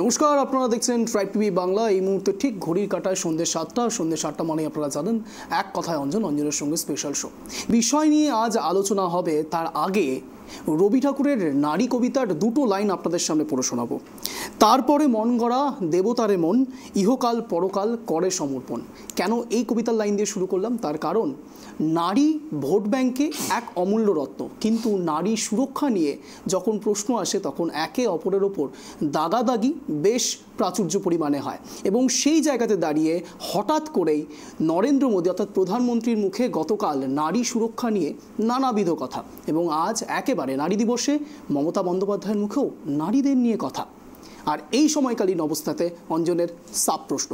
নমস্কার, আপনারা দেখছেন ট্রাইব টিভি বাংলা। এই মুহূর্তে ঠিক ঘড়ির কাঁটায় সন্ধ্যে 7টা মানে আপনারা জানেন এক কথায় অঞ্জনের সঙ্গে স্পেশাল শো। বিষয় নিয়ে আজ আলোচনা হবে, তার আগে রবি ঠাকুরের নারী কবিতার দুটো লাইন আপনাদের সামনে পড়ে শোনাবো। তারপরে মন গড়া দেবতারে মন, ইহকাল পরকাল করে সমর্পণ। কেন এই কবিতার লাইন দিয়ে শুরু করলাম? তার কারণ নারী ভোট ব্যাংকে এক অমূল্য রত্ন, কিন্তু নারী সুরক্ষা নিয়ে যখন প্রশ্ন আসে তখন একে অপরের ওপর দাগাদাগি বেশ প্রাচুর্য পরিমাণে হয়। এবং সেই জায়গাতে দাঁড়িয়ে হঠাৎ করেই নরেন্দ্র মোদী অর্থাৎ প্রধানমন্ত্রীর মুখে গতকাল নারী সুরক্ষা নিয়ে নানাবিধ কথা, এবং আজ একেবারে নারী দিবসে মমতা বন্দ্যোপাধ্যায়ের মুখেও নারীদের নিয়ে কথা। আর এই সময়কালীন অবস্থাতে অঞ্জনের সাব প্রশ্ন,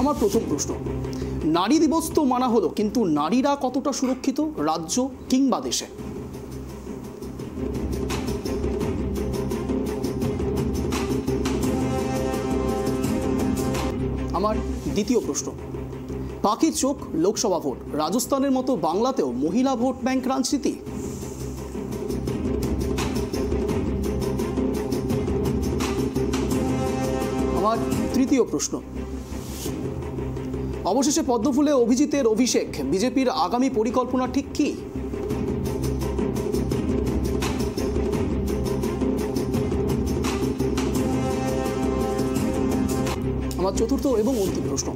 আমার প্রথম প্রশ্ন, নারী দিবস তো মানা হলো, কিন্তু নারীরা কতটা সুরক্ষিত রাজ্য কিংবা দেশে? আমার দ্বিতীয় প্রশ্ন, পাখির চোখ লোকসভা ভোট, রাজস্থানের মতো বাংলাতেও মহিলা ভোট ব্যাংক রাজনীতি? আমার তৃতীয় প্রশ্ন, অবশেষে পদ্মফুলে অভিজিতের অভিষেক, বিজেপির আগামী পরিকল্পনা ঠিক কি? আমার চতুর্থ এবং অন্তিম প্রশ্ন,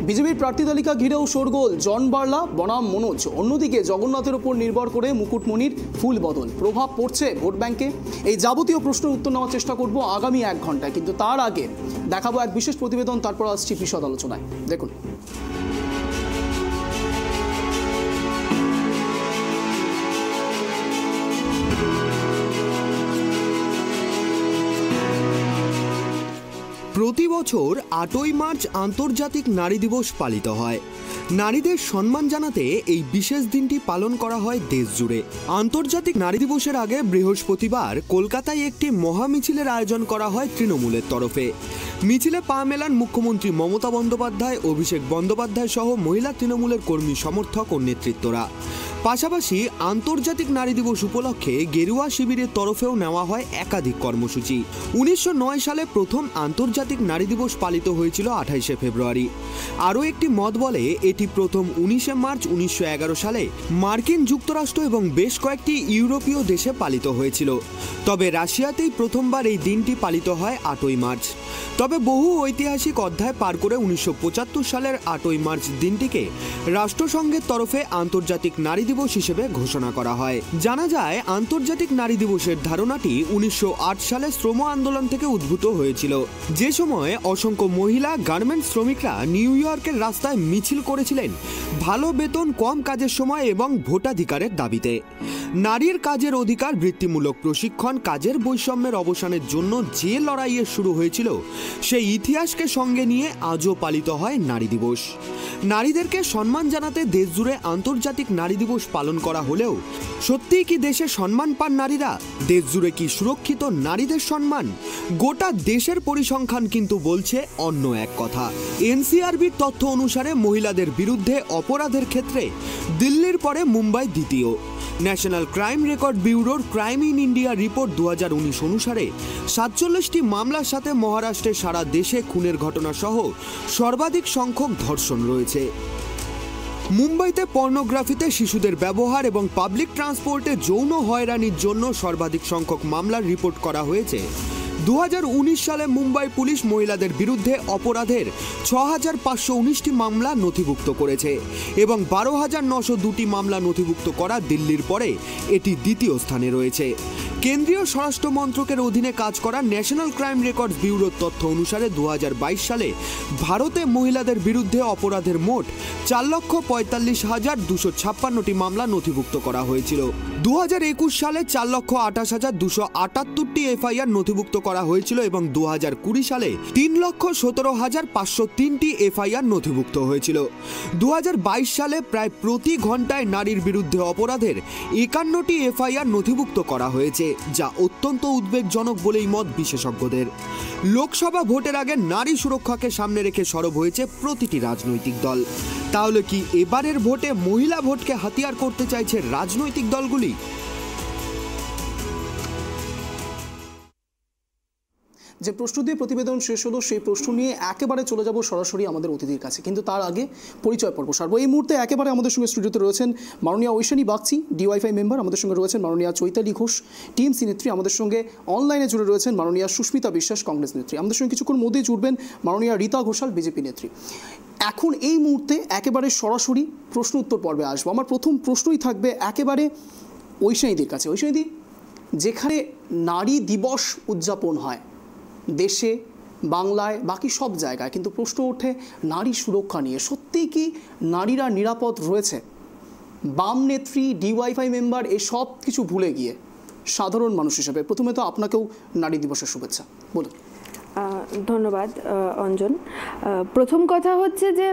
বিজেপির প্রার্থী তালিকা ঘিরেও শোরগোল, জন বার্লা বনাম মনোজ, অন্যদিকে জগন্নাথের উপর নির্ভর করে মুকুটমণির ফুল বদল, প্রভাব পড়ছে ভোট ব্যাংকে? এই যাবতীয় প্রশ্নের উত্তর নেওয়ার চেষ্টা করব আগামী 1 ঘন্টায়, কিন্তু তার আগে দেখাবো এক বিশেষ প্রতিবেদন, তারপর আসছি বিশদ আলোচনায়। দেখুন। প্রতি বছর 8ই মার্চ আন্তর্জাতিক নারী দিবস পালিত হয়। নারীদের সম্মান জানাতে এই বিশেষ দিনটি পালন করা হয় দেশ জুড়ে। আন্তর্জাতিক নারী দিবসের আগে বৃহস্পতিবার কলকাতায় একটি মহামিছিলের আয়োজন করা হয় তৃণমূলের তরফে। মিছিলে পা মেলান মুখ্যমন্ত্রী মমতা বন্দ্যোপাধ্যায়, অভিষেক বন্দ্যোপাধ্যায় সহ মহিলা তৃণমূলের কর্মী সমর্থক ও নেতৃত্বরা। পাশাপাশি আন্তর্জাতিক নারী দিবস উপলক্ষে গেরুয়া শিবিরের তরফেও নেওয়া হয় একাধিক কর্মসূচি। 1909 সালে প্রথম আন্তর্জাতিক নারী দিবস পালিত হয়েছিল 28শে ফেব্রুয়ারি। আরও একটি মত বলে এটি প্রথম 19শে মার্চ 1911 সালে মার্কিন যুক্তরাষ্ট্র এবং বেশ কয়েকটি ইউরোপীয় দেশে পালিত হয়েছিল। তবে রাশিয়াতেই প্রথমবার এই দিনটি পালিত হয় 8ই মার্চ। তবে বহু ঐতিহাসিক অধ্যায় পার করে 1975 সালের 8ই মার্চ দিনটিকে রাষ্ট্রসংঘের তরফে আন্তর্জাতিক নারী দিবস হিসেবে ঘোষণা করা হয়। জানা যায় আন্তর্জাতিক নারী দিবসের ধারণাটি 1908 সালে শ্রম আন্দোলন থেকে উদ্ভূত হয়েছিল, যে সময় অসংখ্য মহিলা গার্মেন্টস শ্রমিকরা নিউ ইয়র্কের রাস্তায় মিছিল করেছিলেন ভালো বেতন, কম কাজের সময় এবং ভোটাধিকারের দাবিতে। নারীর কাজের অধিকার, বৃত্তিমূলক প্রশিক্ষণ, কাজের বৈষম্যের অবসানের জন্য যে লড়াইয়ে শুরু হয়েছিল সেই ইতিহাসকে সঙ্গে নিয়ে আজও পালিত হয় নারী দিবস। নারীদেরকে সম্মান জানাতে দেশ জুড়ে আন্তর্জাতিক নারী দিবস পালন করা হলেও সত্যিই কি দেশে সম্মান পান নারীরা? দেশ জুড়ে কি সুরক্ষিত নারীদের সম্মান? গোটা দেশের পরিসংখ্যান কিন্তু বলছে অন্য এক কথা। এনসিআরবির তথ্য অনুসারে মহিলাদের বিরুদ্ধে অপরাধের ক্ষেত্রে দিল্লির পরে মুম্বাই দ্বিতীয়। ন্যাশনাল ক্রাইম রেকর্ড ব্যুরোর ক্রাইম ইন ইন্ডিয়া রিপোর্ট 2019 অনুসারে 47টি মামলার সাথে মহারাষ্ট্রে সারা দেশে খুনের ঘটনা সহ সর্বাধিক সংখ্যক ধর্ষণ রয়েছে। মুম্বাইতে পর্নোগ্রাফিতে শিশুদের ব্যবহার এবং পাবলিক ট্রান্সপোর্টে যৌন হয়রানির জন্য সর্বাধিক সংখ্যক মামলার রিপোর্ট করা হয়েছে। 2019 সালে মুম্বাই পুলিশ মহিলাদের বিরুদ্ধে অপরাধের 6519টি মামলা নথিভুক্ত করেছে এবং 12902টি মামলা নথিভুক্ত করা দিল্লির পরে এটি দ্বিতীয় স্থানে রয়েছে। কেন্দ্রীয় স্বরাষ্ট্র মন্ত্রকের অধীনে কাজ করা ন্যাশনাল ক্রাইম রেকর্ডস ব্যুরোর তথ্য অনুসারে 2022 সালে ভারতে মহিলাদের বিরুদ্ধে অপরাধের মোট 4,45,256টি মামলা নথিভুক্ত করা হয়েছিল। 2021 সালে 4,28,278টি এফআইআর নথিভুক্ত করা হয়েছিল এবং 2020 সালে 3,17,503টি এফআইআর নথিভুক্ত হয়েছিল। 2022 সালে প্রায় প্রতি ঘন্টায় নারীর বিরুদ্ধে অপরাধের 51টি এফআইআর নথিভুক্ত করা হয়েছে, যা অত্যন্ত উদ্বেগজনক বলেই মত বিশেষজ্ঞদের। লোকসভা ভোটের আগে নারী সুরক্ষাকে সামনে রেখে সরব হয়েছে প্রতিটি রাজনৈতিক দল। তাহলে কি এবারের ভোটে মহিলা ভোটকে হাতিয়ার করতে চাইছে রাজনৈতিক দলগুলি? যে প্রশ্ন দিয়ে প্রতিবেদন শেষ হলো সেই প্রশ্ন নিয়ে একেবারে চলে যাব সরাসরি আমাদের অতিথির কাছে, কিন্তু তার আগে পরিচয় পর্ব সারবো। এই মুহূর্তে একেবারে আমাদের সঙ্গে স্টুডিওতে রয়েছেন মাননীয়া ঐশানী বাগচি, ডিওয়াইফাই মেম্বার। আমাদের সঙ্গে রয়েছেন মাননীয়া চৈতালি ঘোষ, টিএমসি নেত্রী। আমাদের সঙ্গে অনলাইনে জুড়ে রয়েছেন মাননীয়া সুস্মিতা বিশ্বাস, কংগ্রেস নেত্রী। আমাদের সঙ্গে কিছুক্ষণ মধ্যেই জুড়বেন মাননীয়া রীতা ঘোষাল, বিজেপি নেত্রী। এখন এই মুহূর্তে একেবারে সরাসরি প্রশ্ন উত্তর পর্বে আসবো। আমার প্রথম প্রশ্নই থাকবে একেবারে ঐশানীদের কাছে। ঐশানীদি, যেখানে নারী দিবস উদযাপন হয় দেশে, বাংলায়, বাকি সব জায়গায়, কিন্তু প্রশ্ন ওঠে নারী সুরক্ষা নিয়ে। সত্যিই কি নারীরা নিরাপদ রয়েছে? বাম নেত্রী, ডিওয়াইফাই মেম্বার, এসব কিছু ভুলে গিয়ে সাধারণ মানুষ হিসেবে প্রথমে তো আপনাকেও নারী দিবসের শুভেচ্ছা, বলুন। ধন্যবাদ অঞ্জন। প্রথম কথা হচ্ছে যে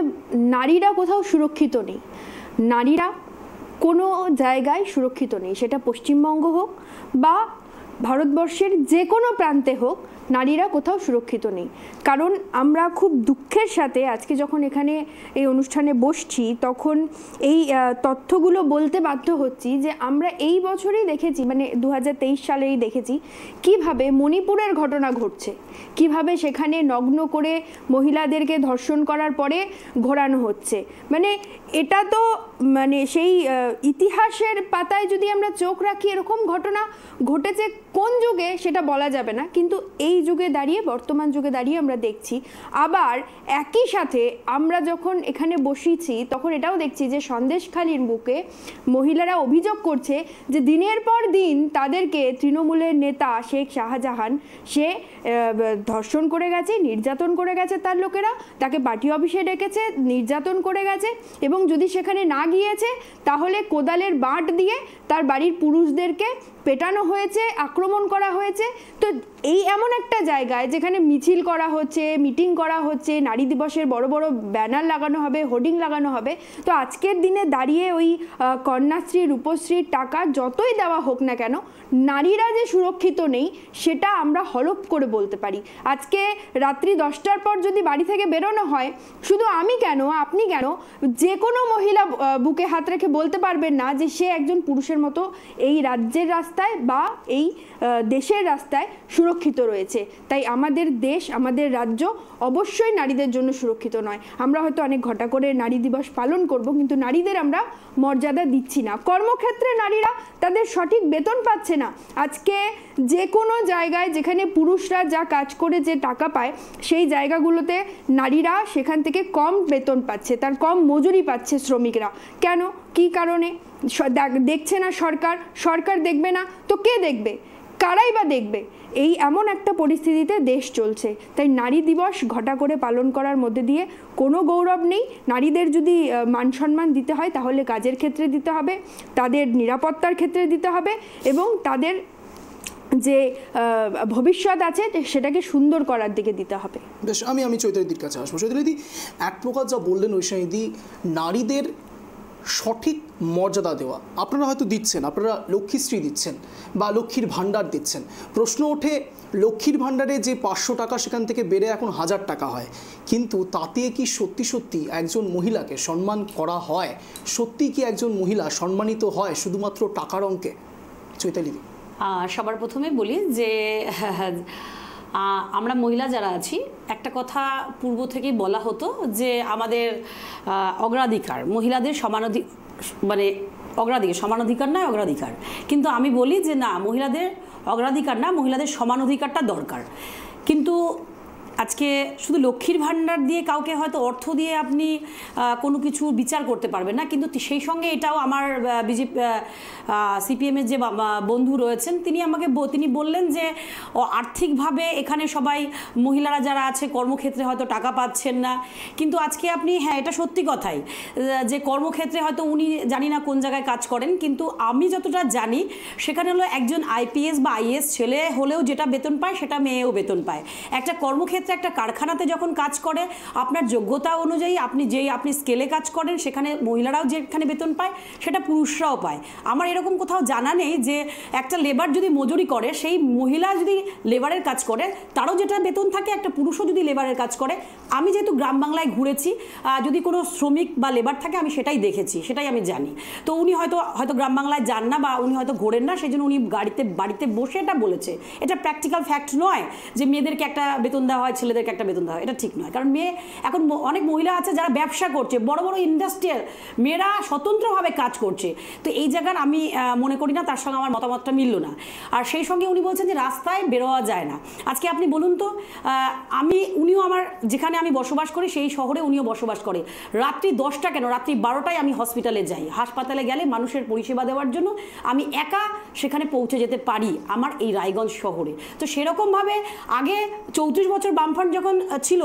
নারীরা কোথাও সুরক্ষিত নেই, নারীরা কোনো জায়গায় সুরক্ষিত নেই, সেটা পশ্চিমবঙ্গ হোক বা ভারতবর্ষের যে কোনো প্রান্তে হোক, নারীরা কোথাও সুরক্ষিত নেই। কারণ আমরা খুব দুঃখের সাথে আজকে যখন এখানে এই অনুষ্ঠানে বসছি তখন এই তথ্যগুলো বলতে বাধ্য হচ্ছি যে আমরা এই বছরেই দেখেছি, মানে 2023 সালেই দেখেছি কিভাবে মণিপুরের ঘটনা ঘটছে, কিভাবে সেখানে নগ্ন করে মহিলাদেরকে ধর্ষণ করার পরে ঘোরানো হচ্ছে। মানে এটা তো মানে সেই ইতিহাসের পাতায় যদি আমরা চোখ রাখি, এরকম ঘটনা ঘটেছে কোন যুগে সেটা বলা যাবে না, কিন্তু এই যুগে দাঁড়িয়ে, বর্তমান যুগে দাঁড়িয়ে আমরা দেখছি। আবার একই সাথে আমরা যখন এখানে বসেছি তখন এটাও দেখছি যে সন্দেশখালীর বুকে মহিলারা অভিযোগ করছে যে দিনের পর দিন তাদেরকে তৃণমূলের নেতা শেখ শাহজাহান সে ধর্ষণ করে গেছে, নির্যাতন করে গেছে, তার লোকেরা তাকে পার্টি অফিসে ডেকেছে, নির্যাতন করে গেছে, এবং যদি সেখানে না গিয়েছে তাহলে কোদালের বাঁট দিয়ে তার বাড়ির পুরুষদেরকে পেটানো হয়েছে, আক্রমণ করা হয়েছে। তো এই এমন একটা জায়গায় যেখানে মিছিল করা হচ্ছে, মিটিং করা হচ্ছে, নারী দিবসের বড় বড় ব্যানার লাগানো হবে, হোর্ডিং লাগানো হবে। তো আজকের দিনে দাঁড়িয়ে ওই কন্যাশ্রী, রূপশ্রীর টাকা যতই দেওয়া হোক না কেন, নারীরা যে সুরক্ষিত নেই সেটা আমরা হলফ করে বলতে পারি। আজকে রাত্রি 10টার পর যদি বাড়ি থেকে বেরোনো হয়, শুধু আমি কেন, আপনি কেন, যে কোনো মহিলা বুকে হাত রেখে বলতে পারবেন না যে সে একজন পুরুষের মতো এই রাজ্যের রাস্তায় বা এই দেশের রাস্তায় সুরক্ষিত রয়েছে। তাই আমাদের দেশ, আমাদের রাজ্য অবশ্যই নারীদের জন্য সুরক্ষিত নয়। আমরা হয়তো অনেক ঘটা করে নারী দিবস পালন করব, কিন্তু নারীদের আমরা মর্যাদা দিচ্ছি না। কর্মক্ষেত্রে নারীরা তাদের সঠিক বেতন পাচ্ছে না। আজকে যে কোনো জায়গায় যেখানে পুরুষরা যা কাজ করে যে টাকা পায়, সেই জায়গাগুলোতে নারীরা সেখান থেকে কম বেতন পাচ্ছে, তার কম মজুরি পাচ্ছে শ্রমিকরা। কেন, কি কারণে? দেখছে না সরকার, সরকার দেখবে না তো কে দেখবে, কারাই বা দেখবে? এই এমন একটা পরিস্থিতিতে দেশ চলছে। তাই নারী দিবস ঘটা করে পালন করার মধ্যে দিয়ে কোনো গৌরব নেই। নারীদের যদি মান সম্মান দিতে হয় তাহলে কাজের ক্ষেত্রে দিতে হবে, তাদের নিরাপত্তার ক্ষেত্রে দিতে হবে, এবং তাদের যে ভবিষ্যৎ আছে সেটাকে সুন্দর করার দিকে দিতে হবে। বেশ, আমি চৈতালিদির কাছে আসবো। চৈতালিদি, এক প্রকার যা বললেন ঐশানীদি, নারীদের সঠিক মর্যাদা দেওয়া আপনারা হয়তো দিচ্ছেন, আপনারা লক্ষ্মীশ্রী দিচ্ছেন বা লক্ষ্মীর ভাণ্ডার দিচ্ছেন। প্রশ্ন ওঠে লক্ষ্মীর ভাণ্ডারে যে 500 টাকা সেখান থেকে বেড়ে এখন 1000 টাকা হয়, কিন্তু তাতে কি সত্যি সত্যি একজন মহিলাকে সম্মান করা হয়? সত্যি কি একজন মহিলা সম্মানিত হয় শুধুমাত্র টাকার অঙ্কে? চৈতালিদি, সবার প্রথমে বলি যে আমরা মহিলা যারা আছি, একটা কথা পূর্ব থেকেই বলা হতো যে আমাদের অগ্রাধিকার, মহিলাদের মানে অগ্রাধিকার, সমানাধিকার নয় অগ্রাধিকার। কিন্তু আমি বলি যে না, মহিলাদের অগ্রাধিকার না, মহিলাদের সমানাধিকারটা দরকার। কিন্তু আজকে শুধু লক্ষ্মীর ভাণ্ডার দিয়ে কাউকে হয়তো অর্থ দিয়ে আপনি কোনো কিছু বিচার করতে পারবেন না, কিন্তু সেই সঙ্গে এটাও আমার বিজেপি সিপিএমের যে বন্ধু রয়েছেন তিনি বললেন যে আর্থিকভাবে এখানে সবাই মহিলারা যারা আছে কর্মক্ষেত্রে হয়তো টাকা পাচ্ছেন না। কিন্তু আজকে আপনি, হ্যাঁ এটা সত্যি কথাই যে কর্মক্ষেত্রে হয়তো উনি জানি না কোন জায়গায় কাজ করেন, কিন্তু আমি যতটা জানি সেখানে হলো একজন আইপিএস বা আইএস ছেলে হলেও যেটা বেতন পায় সেটা মেয়েও বেতন পায়। একটা কর্মক্ষেত্রে ক্ষেত্রে একটা কারখানাতে যখন কাজ করে আপনার যোগ্যতা অনুযায়ী আপনি স্কেলে কাজ করেন, সেখানে মহিলারাও যেখানে বেতন পায় সেটা পুরুষরাও পায়। আমার এরকম কোথাও জানা নেই যে একটা লেবার যদি মজুরি করে, সেই মহিলা যদি লেবারের কাজ করে তারও যেটা বেতন থাকে, একটা পুরুষও যদি লেবারের কাজ করে। আমি যেহেতু গ্রাম বাংলায় ঘুরেছি, যদি কোনো শ্রমিক বা লেবার থাকে আমি সেটাই দেখেছি, সেটাই আমি জানি। তো উনি হয়তো গ্রাম বাংলায় যান না বা উনি হয়তো ঘোরেন না, সেই জন্য উনি বাড়িতে বসে এটা বলেছে। এটা প্র্যাকটিক্যাল ফ্যাক্ট নয় যে মেয়েদেরকে একটা বেতন দেওয়া হয়, ছেলেদেরকে একটা বেতন দেওয়া হয়, এটা ঠিক নয়। কারণ এখন অনেক মহিলা আছে যারা ব্যবসা করছে, বড় বড় ইন্ডাস্ট্রিয়াল, মেয়েরা স্বতন্ত্রভাবে কাজ করছে। তো এই জায়গার আমি মনে করি না, তার সঙ্গে আমার মতামতটা মিলল না। আর সেই সঙ্গে উনি বলছেন যে রাস্তায় বেরোয়া যায় না। আজকে আপনি বলুন তো, উনিও যেখানে আমি বসবাস করি সেই শহরে উনিও বসবাস করে। রাত্রি 10টা কেন, রাত্রি 12টায় আমি হসপিটালে যাই। হাসপাতালে গেলে মানুষের পরিষেবা দেওয়ার জন্য আমি একা সেখানে পৌঁছে যেতে পারি আমার এই রায়গঞ্জ শহরে। তো সেরকমভাবে আগে 34 বছর বামফ্রন্ট যখন ছিল,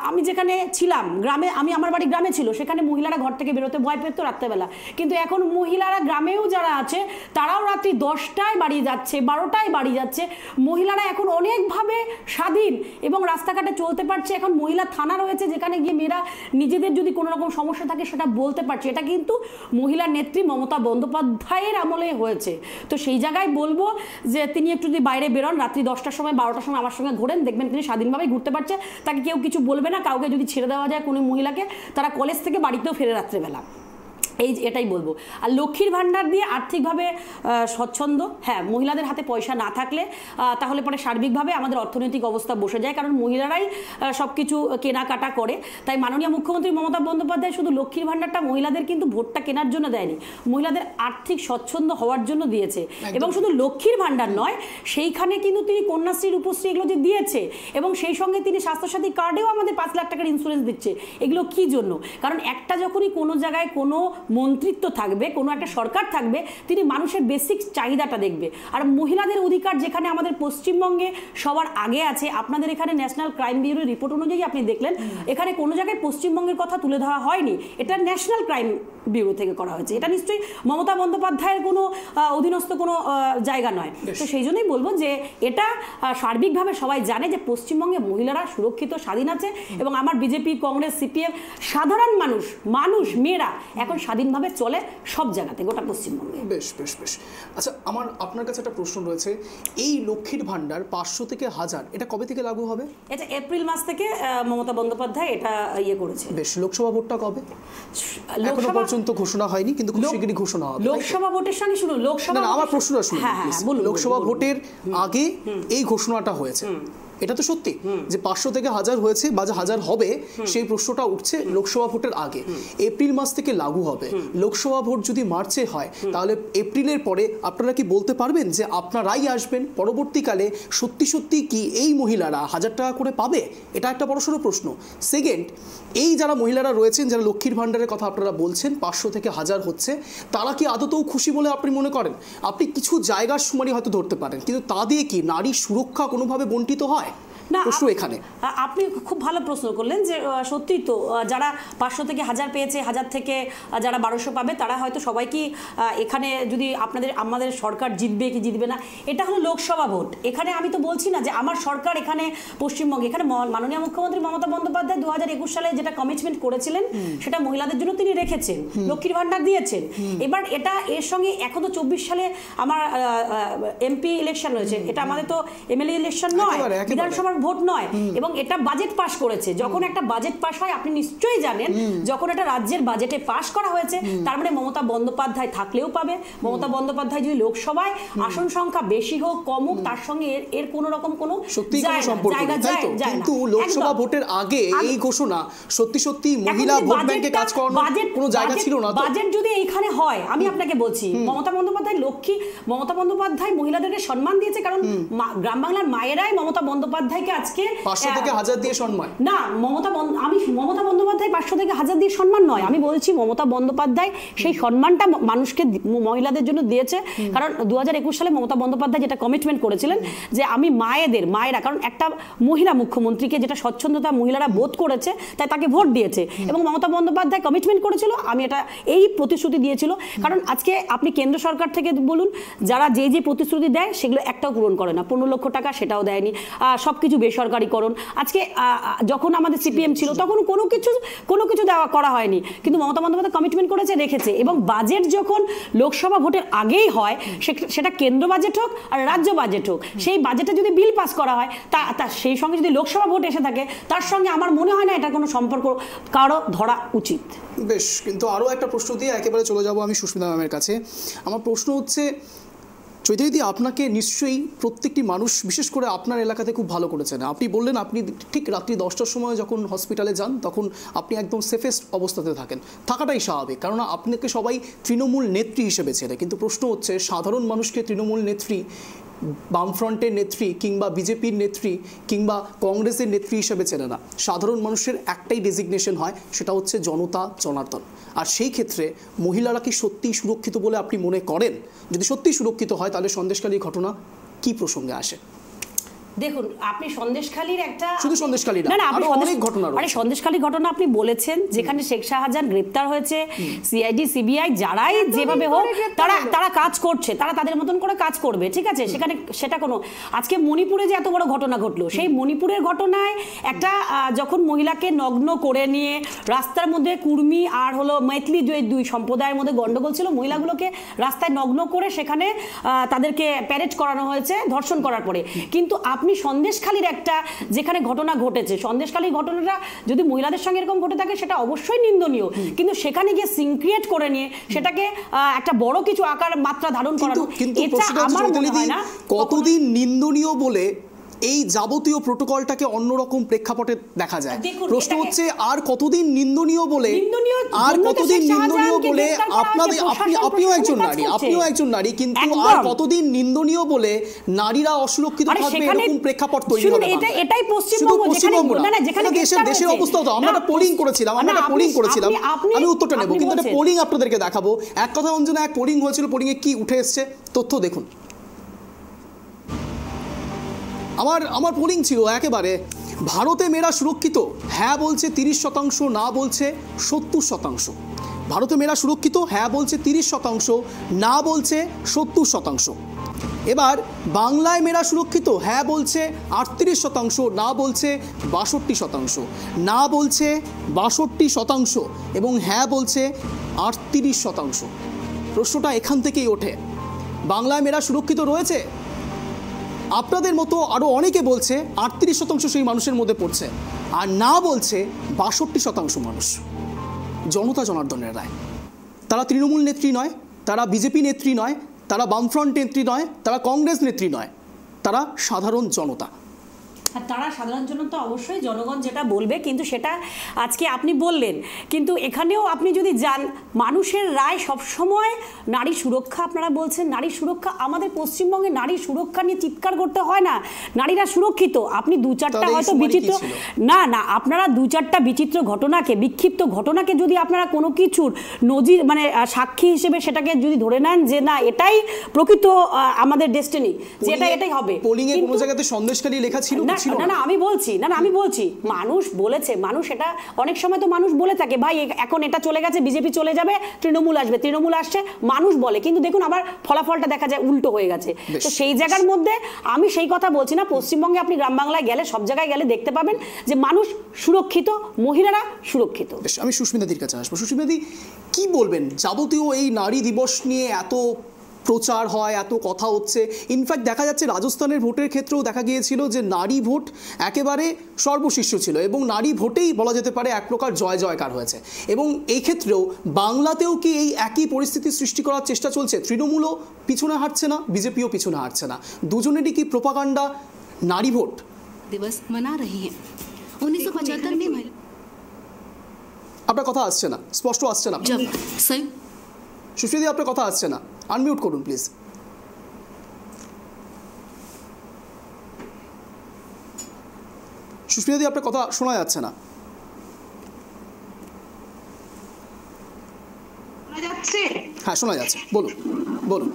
আমি যেখানে ছিলাম গ্রামে, আমার বাড়ি গ্রামে ছিল, সেখানে মহিলারা ঘর থেকে বেরোতে ভয় পেত রাত্রেবেলা। কিন্তু এখন মহিলারা গ্রামেও যারা আছে তারাও রাত্রি 10টায় বাড়ি যাচ্ছে, 12টায় বাড়ি যাচ্ছে। মহিলারা এখন অনেকভাবে স্বাধীন এবং রাস্তাঘাটে চলতে পারছে। এখন মহিলা থানা রয়েছে যেখানে গিয়ে মেয়েরা নিজেদের যদি কোনো রকম সমস্যা থাকে সেটা বলতে পারছে। এটা কিন্তু মহিলা নেত্রী মমতা বন্দ্যোপাধ্যায়ের আমলে হয়েছে। তো সেই জায়গায় বলবো যে তিনি একটু যদি বাইরে বেরোন, রাত্রি 10টার সময় 12টার সময় আমার সঙ্গে ঘোরেন, দেখবেন তিনি স্বাধীনভাবেই ঘুরতে পারছে, তাকে কেউ কিছু বলবে না। কাউকে যদি ছেড়ে দেওয়া যায় কোনো মহিলাকে, তারা কলেজ থেকে বাড়িতেও ফেরে রাত্রেবেলা। এটাই বলবো। আর লক্ষ্মীর ভাণ্ডার দিয়ে আর্থিকভাবে স্বচ্ছন্দ, হ্যাঁ, মহিলাদের হাতে পয়সা না থাকলে তাহলে পরে সার্বিকভাবে আমাদের অর্থনৈতিক অবস্থা বসে যায়, কারণ মহিলারাই সব কিছু কেনাকাটা করে। তাই মাননীয় মুখ্যমন্ত্রী মমতা বন্দ্যোপাধ্যায় শুধু লক্ষ্মীর ভাণ্ডারটা মহিলাদের কিন্তু ভোটটা কেনার জন্য দেয়নি, মহিলাদের আর্থিক স্বচ্ছন্দ হওয়ার জন্য দিয়েছে। এবং শুধু লক্ষ্মীর ভাণ্ডার নয়, সেইখানে কিন্তু তিনি কন্যাশ্রী, রূপশ্রী এগুলো যে দিয়েছে, এবং সেই সঙ্গে তিনি স্বাস্থ্যসাথী কার্ডেও আমাদের 5 লাখ টাকার ইন্স্যুরেন্স দিচ্ছে। এগুলো কি জন্য? কারণ একটা যখনই কোনো জায়গায় কোনো মন্ত্রিত্ব থাকবে, কোনো একটা সরকার থাকবে, তিনি মানুষের বেসিক চাহিদাটা দেখবে। আর মহিলাদের অধিকার যেখানে আমাদের পশ্চিমবঙ্গে সবার আগে আছে, আপনাদের এখানে ন্যাশনাল ক্রাইম ব্যুরোর রিপোর্ট অনুযায়ী আপনি দেখলেন এখানে কোনো জায়গায় পশ্চিমবঙ্গের কথা তুলে ধরা হয়নি। এটা ন্যাশনাল ক্রাইম ব্যুরো থেকে করা হয়েছে। এটা নিশ্চয়ই মমতা বন্দ্যোপাধ্যায়ের কোনো অধীনস্থ কোনো জায়গা নয়। তো সেই জন্যই বলবো যে এটা সার্বিকভাবে সবাই জানে যে পশ্চিমবঙ্গে মহিলারা সুরক্ষিত, স্বাধীন আছে। এবং আমার বিজেপি, কংগ্রেস, সিপিএম, সাধারণ মানুষ মেয়েরা এখন স্বাধীনভাবে চলে সব জায়গাতে, গোটা পশ্চিমবঙ্গে। বেশ বেশ বেশ। আচ্ছা, আপনার কাছে একটা প্রশ্ন রয়েছে, এই লক্ষ্মীর ভাণ্ডার 500 থেকে 1000 এটা কবে থেকে লাগু হবে? এটা এপ্রিল মাস থেকে মমতা বন্দ্যোপাধ্যায় এটা বলেছে। বেশ, লোকসভা ভোটটা কবে? এখনো পর্যন্ত ঘোষণা হয়নি, কিন্তু খুব শীঘ্রই ঘোষণা হবে। লোকসভা ভোটের সঙ্গে শুনুন, আমার প্রশ্নটা শুনুন। লোকসভা ভোটের আগে এই ঘোষণাটা হয়েছে, এটা তো সত্যি যে 500 থেকে 1000 হয়েছে বা 1000 হবে, সেই প্রশ্নটা উঠছে লোকসভা ভোটের আগে। এপ্রিল মাস থেকে লাগু হবে। লোকসভা ভোট যদি মার্চে হয়, তাহলে এপ্রিলের পরে আপনারা কি বলতে পারবেন যে আপনারাই আসবেন পরবর্তীকালে? সত্যি কি এই মহিলারা 1000 টাকা করে পাবে? এটা একটা বড়সড় প্রশ্ন। সেকেন্ড, এই যারা মহিলারা রয়েছেন, যারা লক্ষ্মীর ভাণ্ডারের কথা আপনারা বলছেন 500 থেকে 1000 হচ্ছে, তারা কি আদতেও খুশি বলে আপনি মনে করেন? আপনি কিছু জায়গার সুমারি হয়তো ধরতে পারেন, কিন্তু তা দিয়ে কি নারী সুরক্ষা কোনোভাবে বঞ্চিত হয়? না, এখানে আপনি খুব ভালো প্রশ্ন করলেন যে সত্যিই তো যারা 500 থেকে 1000 পেয়েছে, 1000 থেকে যারা 1200 পাবে, তারা হয়তো সবাই কি এখানে যদি আমাদের সরকার জিতবে কি জিতবে না, এটা হলো লোকসভা ভোট। এখানে আমি তো বলছি না যে আমার সরকার এখানে পশ্চিমবঙ্গে, এখানে মাননীয় মুখ্যমন্ত্রী মমতা বন্দ্যোপাধ্যায় 2021 সালে যেটা কমিটমেন্ট করেছিলেন সেটা মহিলাদের জন্য তিনি রেখেছেন, লক্ষ্মীর ভাণ্ডার দিয়েছেন। এবার এটা এর সঙ্গে এখন তো 24 সালে আমার এমপি ইলেকশন রয়েছে, এটা আমাদের তো এমএলএ ইলেকশন নয়, বিধানসভার ভোট নয়। এবং এটা বাজেট পাস করেছে। যখন একটা বাজেট পাস হয়, আপনি নিশ্চয়ই জানেন, যখন একটা রাজ্যের বাজেটে পাস করা হয়েছে, তার মানে মমতা বন্দ্যোপাধ্যায় থাকলেও পাবে। মমতা বন্দ্যোপাধ্যায় যদি লোকসভায় আসন সংখ্যা বেশি হোক কম হোক, তার সঙ্গে এর কোনো রকম কোনো জায়গা যায় না। কিন্তু লোকসভা ভোটের আগে এই ঘোষণা সত্যি মহিলা ভোট ব্যাংকে কাজ করানোর কোনো জায়গা ছিল না। বাজেট যদি এইখানে হয়, আমি আপনাকে বলছি, মমতা বন্দ্যোপাধ্যায় মহিলাদেরকে সম্মান দিয়েছে, কারণ গ্রাম বাংলার মায়েরাই মমতা বন্দ্যোপাধ্যায়কে আজকে 500 থেকে 1000 দিয়ে সম্মান না। মমতা বন্দ্যোপাধ্যায় 500 থেকে 1000 দিয়ে সম্মান নয়, আমি বলছি মমতা বন্দ্যোপাধ্যায় সেই সম্মানটা মানুষকে, মহিলাদের জন্য দিয়েছে। কারণ 2021 সালে মমতা বন্দ্যোপাধ্যায় যেটা কমিটমেন্ট করেছিলেন যে আমি মায়েরা, কারণ একটা মহিলা মুখ্যমন্ত্রীকে যেটা স্বচ্ছন্দতা মহিলারা বোধ করেছে, তাই তাকে ভোট দিয়েছে। এবং মমতা বন্দ্যোপাধ্যায় কমিটমেন্ট করেছিল, আমি এটা এই প্রতিশ্রুতি দিয়েছিল। কারণ আজকে আপনি কেন্দ্র সরকার থেকে বলুন, যারা যে প্রতিশ্রুতি দেয় সেগুলো একটাও পূরণ করে না। 15 লক্ষ টাকা সেটাও দেয়নি, সবকিছু কিছু বেসরকারিকরণ। আজকে যখন আমাদের সিপিএম ছিল তখন কোনো কিছু দেওয়া করা হয়নি, কিন্তু মমতা বন্দ্যোপাধ্যায় কমিটমেন্ট করেছে, রেখেছে। এবং বাজেট যখন লোকসভা ভোটের আগেই হয়, সেটা কেন্দ্র বাজেট হোক আর রাজ্য বাজেট হোক, সেই বাজেটে যদি বিল পাস করা হয় তা সেই সঙ্গে যদি লোকসভা ভোট এসে থাকে, তার সঙ্গে আমার মনে হয় না এটা কোনো সম্পর্ক কারো ধরা উচিত। বেশ, কিন্তু আরও একটা প্রশ্ন দিয়ে একেবারে চলে যাব আমি সুস্মিতা ম্যামের কাছে। আমার প্রশ্ন হচ্ছে, চৈতালিদি, আপনাকে নিশ্চয়ই প্রত্যেকটি মানুষ, বিশেষ করে আপনার এলাকাতে, খুব ভালো করেছেন। আপনি বললেন আপনি ঠিক রাত্রি 10টার সময় যখন হসপিটালে যান তখন আপনি একদম সেফেস্ট অবস্থাতে থাকাটাই স্বাভাবিক, কারণ আপনাকে সবাই তৃণমূল নেত্রী হিসেবে চেনে। কিন্তু প্রশ্ন হচ্ছে, সাধারণ মানুষকে তৃণমূল নেত্রী, বামফ্রন্টের নেত্রী কিংবা বিজেপির নেত্রী কিংবা কংগ্রেসের নেত্রী হিসেবে চেনে না। সাধারণ মানুষের একটাই ডেজিগনেশন হয়, সেটা হচ্ছে জনতা জনার্দন। আর সেই ক্ষেত্রে মহিলারা কি সত্যিই সুরক্ষিত বলে আপনি মনে করেন? যদি সত্যিই সুরক্ষিত হয়, তাহলে সন্দেশখালী ঘটনা কি প্রসঙ্গে আসে? দেখুন, আপনি সন্দেশখালীর একটা, শুধু সন্দেশখালী না, আরো অনেক ঘটনা রয়েছে। সন্দেশখালী ঘটনা আপনি বলেছেন, যেখানে শেখ শাহজাহান গ্রেপ্তার হয়েছে, সিআইডি সিবিআই যারাই যেভাবে হোক তারা কাজ করছে, তারা তাদের মতন করে কাজ করবে, ঠিক আছে। সেটা কোনো, আজকে মণিপুরে যে এত বড় ঘটনা ঘটলো, সেই মণিপুরের ঘটনায় একটা যখন মহিলাকে নগ্ন করে নিয়ে রাস্তার মধ্যে, কুর্মি আর হলো মৈথিলি যে দুই সম্প্রদায়ের মধ্যে গন্ডগোল ছিল, মহিলাগুলোকে রাস্তায় নগ্ন করে সেখানে তাদেরকে প্যারেড করানো হয়েছে ধর্ষণ করার পরে। কিন্তু আপনি সন্দেশখালীর একটা যেখানে ঘটনা ঘটেছে, সন্দেশখালীর ঘটনাটা যদি মহিলাদের সঙ্গে এরকম ঘটে থাকে সেটা অবশ্যই নিন্দনীয়, কিন্তু সেখানে গিয়ে সিন ক্রিয়েট করে নিয়ে সেটাকে একটা বড় কিছু আকার মাত্রা ধারণ করানো, এটা আমার মনে হয় না। কতদিন নিন্দনীয় বলে এই যাবতীয় প্রোটোকলটাকে অন্যরকম প্রেক্ষাপটে দেখা যায়? প্রশ্ন হচ্ছে, আর কতদিন নিন্দনীয় বলে, আপনিও একজন নারী, কিন্তু আর কতদিন নিন্দনীয় বলে নারীরা অসুরক্ষিত থাকবে এরকম প্রেক্ষাপট তৈরি হবে? এটাই পশ্চিমবঙ্গ না, যেখানে দেশের অবস্থা তো আমরা পোলিং করেছিলাম, আমি উত্তরটা নেব, কিন্তু একটা পোলিং আপনাদেরকে দেখাবো। এক কথা অঞ্জনা, এক পোলিং হয়েছিল, পোলিং এ কি উঠে এসছে তথ্য দেখুন। আমার পোলিং ছিল একেবারে, ভারতে মেয়েরা সুরক্ষিত, হ্যাঁ বলছে 30%, না বলছে 70%। ভারতে মেয়েরা সুরক্ষিত, হ্যাঁ বলছে 30%, না বলছে 70%। এবার বাংলায় মেয়েরা সুরক্ষিত, হ্যাঁ বলছে 38%, না বলছে 62%, না বলছে 62% এবং হ্যাঁ বলছে 38%। প্রশ্নটা এখান থেকেই ওঠে, বাংলায় মেয়েরা সুরক্ষিত রয়েছে? আপনাদের মতো আরও অনেকে বলছে 38% সেই মানুষের মধ্যে পড়ছে, আর না বলছে 62% মানুষ। জনতা জনার্দনের রায়। তারা তৃণমূল নেত্রী নয়, তারা বিজেপি নেত্রী নয়, তারা বামফ্রন্ট নেত্রী নয়, তারা কংগ্রেস নেত্রী নয়, তারা সাধারণ জনতা। তারা সাধারণ জনতা, অবশ্যই জনগণ যেটা বলবে, কিন্তু সেটা আজকে আপনি বললেন। কিন্তু এখানেও আপনি যদি যান, মানুষের রায় সবসময় নারী সুরক্ষা, আপনারা বলছেন নারী সুরক্ষা, আমাদের পশ্চিমবঙ্গে নারী সুরক্ষা নিয়ে চিৎকার করতে হয় না, নারীরা সুরক্ষিত। আপনি দু চারটা হয়তো বিচিত্র, না আপনারা দু চারটা বিচিত্র ঘটনাকে, বিক্ষিপ্ত ঘটনাকে যদি আপনারা কোনো কিছুর নজির মানে সাক্ষী হিসেবে সেটাকে যদি ধরে নেন যে না এটাই প্রকৃত আমাদের ডেস্টিনি, যে এটাই হবে। পোলিং এ কোনো জায়গাতে সন্দেশখালী লেখা ছিল না, আমি বলছি মানুষ বলেছে, মানুষ এটা অনেক সময় তো মানুষ বলে থাকে, ভাই এখন এটা চলে গেছে, বিজেপি চলে যাবে, তৃণমূল আসবে, তৃণমূল আসছে, মানুষ বলে, কিন্তু দেখুন আবার ফলাফলটা দেখা যায় উল্টো হয়ে গেছে। তো সেই জায়গার মধ্যে আমি সেই কথা বলছি না, পশ্চিমবঙ্গে আপনি গ্রাম বাংলায় গেলে, সব জায়গায় গেলে দেখতে পাবেন যে মানুষ সুরক্ষিত, মহিলারা সুরক্ষিত। আমি সুস্মিতাদির কাছে আসবো। সুস্মিতাদি, কি বলবেন যাবতীয় এই নারী দিবস নিয়ে এত প্রচার হয়, এত কথা হচ্ছে, ইনফ্যাক্ট দেখা যাচ্ছে রাজস্থানের ভোটের ক্ষেত্রেও দেখা গিয়েছিল যে নারী ভোট একেবারে সর্বশীর্ষ ছিল এবং নারী ভোটেই বলা যেতে পারে এক প্রকার জয় জয়কার হয়েছে। এবং এই ক্ষেত্রেও বাংলাতেও কি এই একই পরিস্থিতি সৃষ্টি করার চেষ্টা চলছে? তৃণমূলও পিছনে হাঁটছে না, বিজেপিও পিছনে হাঁটছে না, দুজনেরই কি প্রোপাগান্ডা নারী ভোট দিবস মানা রহি হ্যাঁ? 1975 में আপনার কথা আসছে না, স্পষ্ট আসছে না। সুস্মিতাদি, আপনার কথা আসছে না, আনমিউট করুন প্লিজ। সুস্মিতাদি, আপনার কথা শোনা যাচ্ছে না। হ্যাঁ, শোনা যাচ্ছে, বলুন বলুন।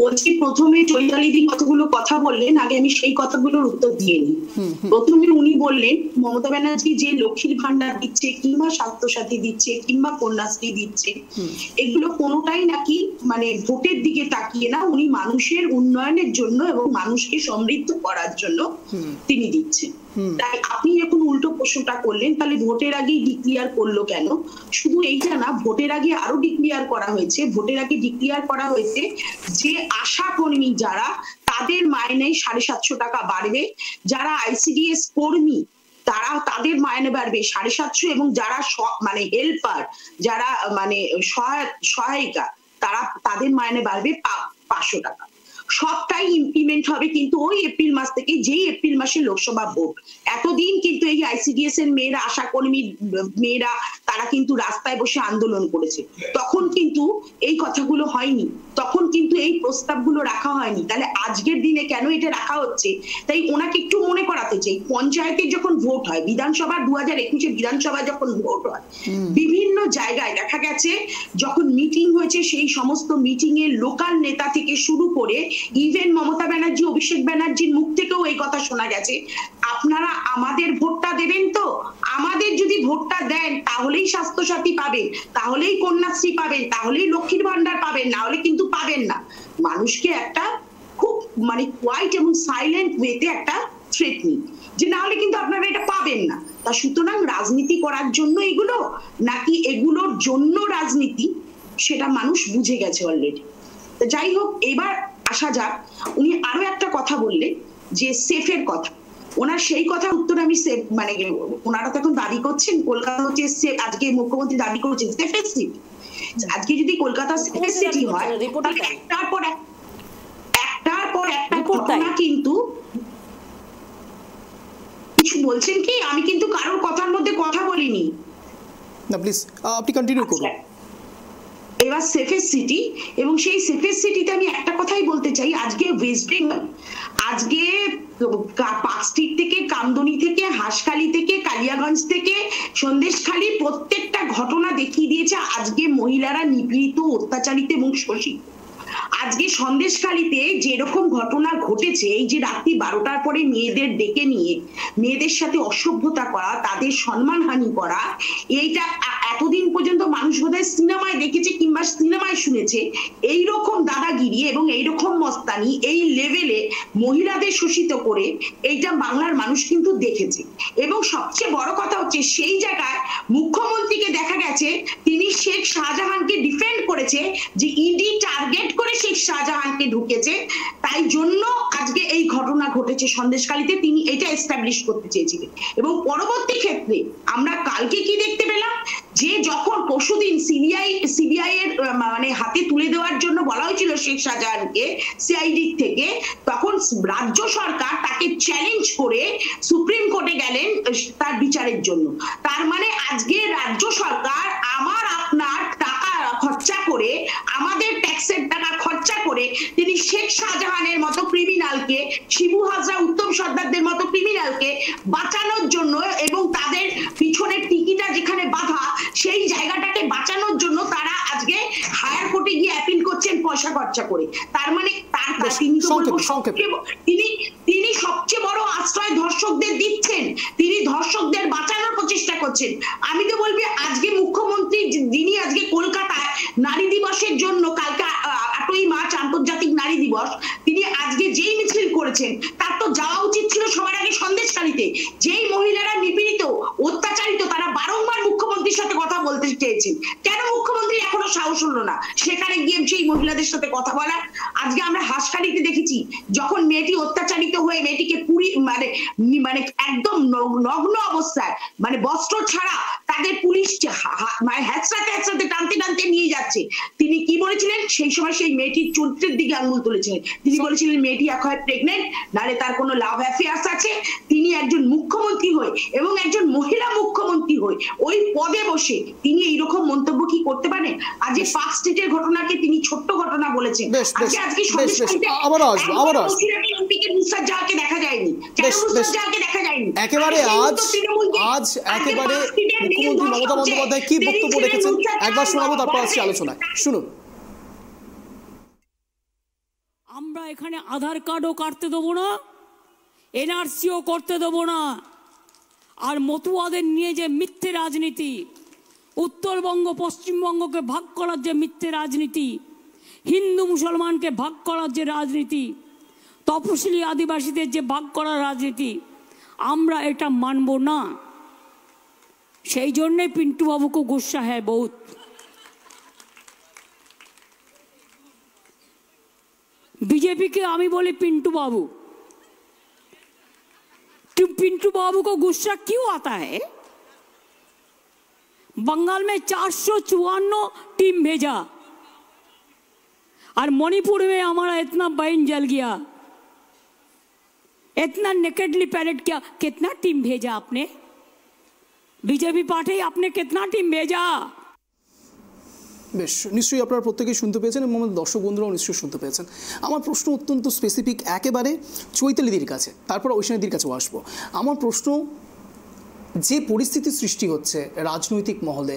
বলছি, প্রথমে চৈতালিদি কতগুলো কথা বললেন, আগে আমি সেই কথাগুলোর উত্তর দিয়ে নিই। প্রথমে উনি বললেন মমতা ব্যানার্জি যে লক্ষ্মীর ভান্ডার দিচ্ছে কিংবা স্বাস্থ্যসাথী দিচ্ছে কিংবা কন্যাশ্রী দিচ্ছে, এগুলো কোনোটাই নাকি মানে ভোটের দিকে তাকিয়ে না, উনি মানুষের উন্নয়নের জন্য এবং মানুষকে সমৃদ্ধ করার জন্য তিনি দিচ্ছেন। তাই আপনি যখন উল্টো প্রশ্নটা করলেন, তাহলে ভোটের আগেই ডিক্লিয়ার করলো কেন? শুধু এইটা না, ভোটের আগে আরো ডিক্লিয়ার করা হয়েছে। ভোটের আগে ডিক্লিয়ার করা হয়েছে যে আশা কর্মী যারা, তাদের মাইনে 750 টাকা বাড়বে। যারা আইসিডিএস কর্মী তারা, তাদের মাইনে বাড়বে 750, এবং যারা মানে হেল্পার, যারা মানে সহায়িকা, তারা, তাদের মাইনে বাড়বে 500 টাকা। সবটাই ইমপ্লিমেন্ট হবে কিন্তু ওই এপ্রিল মাস থেকে, যেই এপ্রিল মাসে লোকসভা ভোট। এতদিন কিন্তু এই আইসিডিএস এর মেয়েরা, আশা কর্মী মেয়েরা, তারা কিন্তু রাস্তায় বসে আন্দোলন করেছে। তখন কিন্তু এই কথাগুলো হয়নি, তখন কিন্তু এই প্রস্তাবগুলো রাখা হয়নি। তাহলে আজকের দিনে কেন এটা রাখা হচ্ছে? তাই ওনাকে একটু মনে করাতে চাই, পঞ্চায়েতের যখন ভোট হয়, বিধানসভা 2021 বিধানসভা যখন ভোট হয়, বিভিন্ন জায়গায় দেখা গেছে যখন মিটিং হয়েছে, সেই সমস্ত মিটিং এর লোকাল নেতা থেকে শুরু করে ইভেন মমতা ব্যানার্জি, অভিষেক ব্যানার্জির মুখ থেকেও এই কথা শোনা গেছে, আপনারা আমাদের ভোটটা দেবেন তো, আমাদের যদি ভোটটা দেন তাহলেই স্বাস্থ্যসাথী পাবেন, তাহলেই কন্যাশ্রী পাবেন, তাহলেই লক্ষ্মীর ভান্ডার পাবেন, না হলে কিন্তু পাবেন না। মানুষকে একটা খুব মানে কোয়াইট এবং সাইলেন্ট ওয়েতে একটা থ্রেটনিং, যে না হলে কিন্তু আপনারা এটা পাবেন না। তা সুতরাং রাজনীতি করার জন্য এগুলো, নাকি এগুলোর জন্য রাজনীতি, সেটা মানুষ বুঝে গেছে অলরেডি। যাই হোক, এবার আসা যাক, উনি আরো একটা কথা বললেন যে সেফের কথা। ওনার সেই কথা উত্তর আমি মানে ওনারা তো এখন দাবি করছেন কলকাতা হচ্ছে, আজকে মুখ্যমন্ত্রী দাবি করছেন সেফের সিটি। আজকে যদি কলকাতা সেফের সিটি হয়, তাহলে একটার পর একটা ঘটনা কিন্তু, কিছু বলছেন কি? আমি কিন্তু কারোর কথার মধ্যে কথা বলিনি। না প্লিজ আপনি কন্টিনিউ করুন। এবার সেফের সিটি, এবং সেই সেফের সিটিতে আমি একটা কথাই বলতে চাই, আজকে ওয়েস্ট বেঙ্গল, আজকে পার্ক স্ট্রিট থেকে, কামদুনি থেকে, হাঁসখালি থেকে, কালিয়াগঞ্জ থেকে, সন্দেশখালী, প্রত্যেকটা ঘটনা দেখিয়ে দিয়েছে আজকে মহিলারা নিপীড়িত, অত্যাচারিত এবং শোষিত। আজকে সন্দেশখালীতে যেরকম ঘটনা ঘটেছে, এই যে রাত্রি 12টার পরে মেয়েদের ডেকে নিয়ে মেয়েদের সাথে অসভ্যতা করা, তাদের সম্মানহানি করা, এইটা এতদিন পর্যন্ত মানুষ বোধহয় সিনেমায় দেখেছে কিংবা সিনেমায় শুনেছে। এইরকম দাদাগিরি এবং এইরকম মস্তানি, এই লেভেলে মহিলাদের শোষিত করে, এইটা বাংলার মানুষ কিন্তু দেখেছে। এবং সবচেয়ে বড় কথা হচ্ছে, সেই জায়গায় মুখ্যমন্ত্রীকে দেখা গেছে তিনি শেখ শাহজাহানকে ডিফেন্ড করেছে, যে ইডি টার্গেট করে শেখ শাহজাহানকে ঢুকেছে, তাই জন্য আজকে এই ঘটনা ঘটেছে সন্দেশখালীতে, তিনি এটা এস্টাবলিশ করতে চেয়েছিলেন। এবং পরবর্তী ক্ষেত্রে আমরা কালকে কি দেখতে পেলাম, যে যখন পরশুদিন সিবিআই এর মানে হাতে তুলে দেওয়ার জন্য বলা হয়েছিল শেখ শাহজাহানকে সিআইডি থেকে, তখন রাজ্য সরকার তাকে চ্যালেঞ্জ করে সুপ্রিম কোর্টে গেলেন তার বিচারের জন্য। তার মানে আজকে রাজ্য সরকার আমার আপনার টাকা খরচা করে, আমাদের ট্যাক্সের টাকা খরচা করে, তিনি শেখ শাহজাহানের মতো ক্রিমিনালকে, শিবু হাজরা, উত্তম সর্দারদের মতো ক্রিমিনালকে বাঁচানোর জন্য, এবং তাদের পিছনের টিকিটা যেখানে বাঁধা, সেই জায়গাটাকে বাঁচানোর জন্য তারা আজকে হায়ার কোর্টে গিয়ে অ্যাপিল করছেন পয়সা খরচা করে। তার মানে তিনি সবচেয়ে বড় আশ্রয় ধর্ষকদের দিচ্ছেন, তিনি ধর্ষকদের বাঁচানোর প্রচেষ্টা করছেন। আমি তো বলবি, আজকে মুখ্যমন্ত্রী যিনি আজকে কলকাতায় নারী দিবসের জন্য, কালকে 8ই মার্চ আন্তর্জাতিক নারী দিবস, তিনি আজকে যেই মিছিল করেছেন, তার তো যাওয়া উচিত ছিল সবার আগে সন্দেশখালীতে। যেই মহিলারা নিপীড়িত, অত্যাচারিত, তারা বারংবার মুখ্যমন্ত্রীর সাথে কথা বলতে চেয়েছেন, কেন মুখ্যমন্ত্রী এখনো সাহস হলো না সেখানে গিয়ে সেই মহিলাদের সাথে কথা বলার? আজকে আমরা হাঁসখালিতে দেখেছি, যখন মেয়েটি অত্যাচারিত হয়ে মেয়েটিকে মানে একদম নগ্ন অবস্থায়, মানে বস্ত্র ছাড়া তাদের পুলিশ মানে হ্যাঁচড়াতে টানতে নিয়ে যাচ্ছে, তিনি কি বলেছিলেন সেই সময়? সেই মেয়েটির চরিত্রের দিকে আঙুল তুলেছিলেন। তিনি বলেছিলেন মেয়েটি এক হয় প্রেগনেন্ট, নাহলে তার কোনো লাভ অ্যাফেয়ার্স আছে। তিনি একজন মুখ্যমন্ত্রী হয়ে এবং একজন মহিলা মুখ্যমন্ত্রী হয়ে ওই পদে বসে তিনি এইরকম মন্তব্য কি করতে পারেন? আজ পার্ক স্ট্রিটের ঘটনাকে তিনি ছোট্ট ঘটনা বলেছেন। নুসরাত জাহাঁকে দেখা যায়নি, কেন নুসরাত জাহাঁকে দেখা যায়নি? একেবারে আজ একেবারে মুখ্যমন্ত্রী মমতা বন্দ্যোপাধ্যায় কি বক্তব্য রেখেছেন একবার শোনাবো, তারপর আসছি আলোচনায়। শুনুন। আমরা এখানে আধার কার্ডও কাটতে দেবো না, এনআরসিও করতে দেবো না। আর মতুয়াদের নিয়ে যে মিথ্যে রাজনীতি, উত্তরবঙ্গ পশ্চিমবঙ্গকে ভাগ করার যে মিথ্যে রাজনীতি, হিন্দু মুসলমানকে ভাগ করার যে রাজনীতি, তপশিলি আদিবাসীদের যে ভাগ করার রাজনীতি, আমরা এটা মানব না। সেই জন্যে পিন্টু बाबू को गुस्सा है बहुत। बीजेपी के आमी बोले पिंटू बाबू, तुम पिंटू बाबू को गुस्सा क्यों आता है? बंगाल में 454 टीम भेजा और मणिपुर में हमारा इतना बहन जल गया, इतना नेकेडली पैरेड किया। कितना टीम भेजा आपने? बीजेपी पार्टी आपने कितना टीम भेजा? বেশ, নিশ্চয়ই আপনারা প্রত্যেকেই শুনতে পেয়েছেন এবং আমাদের দর্শক বন্ধুরাও নিশ্চয়ই শুনতে পেয়েছেন। আমার প্রশ্ন অত্যন্ত স্পেসিফিক, একেবারে চৈতালিদির কাছে, তারপর ঐশানীদির কাছেও আসবো। আমার প্রশ্ন, যে পরিস্থিতি সৃষ্টি হচ্ছে রাজনৈতিক মহলে,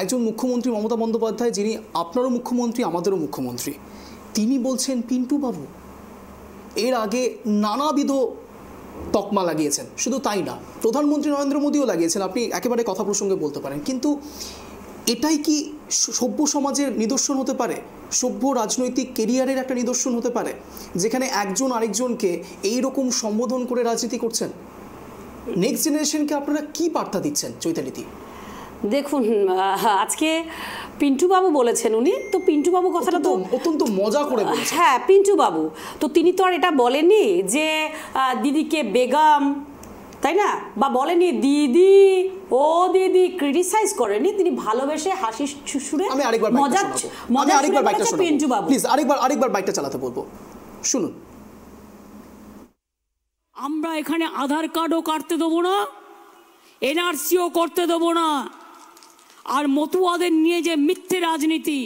একজন মুখ্যমন্ত্রী মমতা বন্দ্যোপাধ্যায়, যিনি আপনারও মুখ্যমন্ত্রী আমাদেরও মুখ্যমন্ত্রী, তিনি বলছেন পিন্টু বাবু। এর আগে নানাবিধ তকমা লাগিয়েছেন, শুধু তাই না, প্রধানমন্ত্রী নরেন্দ্র মোদীও লাগিয়েছেন, আপনি একেবারে কথা প্রসঙ্গে বলতে পারেন। কিন্তু এটাই কি সভ্য সমাজের নিদর্শন হতে পারে? সভ্য রাজনৈতিক কেরিয়ারের একটা নিদর্শন হতে পারে, যেখানে একজন আরেকজনকে এই রকম সম্বোধন করে রাজনীতি করছেন? নেক্সট জেনারেশনকে আপনারা কি বার্তা দিচ্ছেন চৈতালিদি? দেখুন, আজকে পিন্টু বাবু বলেছেন, উনি তো পিন্টু বাবু কথাটা তো অত্যন্ত মজা করে বলেছেন। হ্যাঁ, পিন্টু বাবু তো তিনি তো আর এটা বলেননি যে দিদিকে বেগম, তাই না, বা বলেনি দিদি, ও দিদি, ক্রিটিসাইজ করেনি, তিনি ভালোবেসে হাসি সুরে আমি আরেকবার বাইকটা শোনাবো পিন্টু বাবু, প্লিজ আরেকবার বাইকটা চালাতে বলবো, শুনুন। আমরা এখানে আধার কার্ডও কাটতে দেবো না, এনআরসিও করতে দেবো না, আর মতুয়াদের নিয়ে যে মিথ্যে রাজনীতি,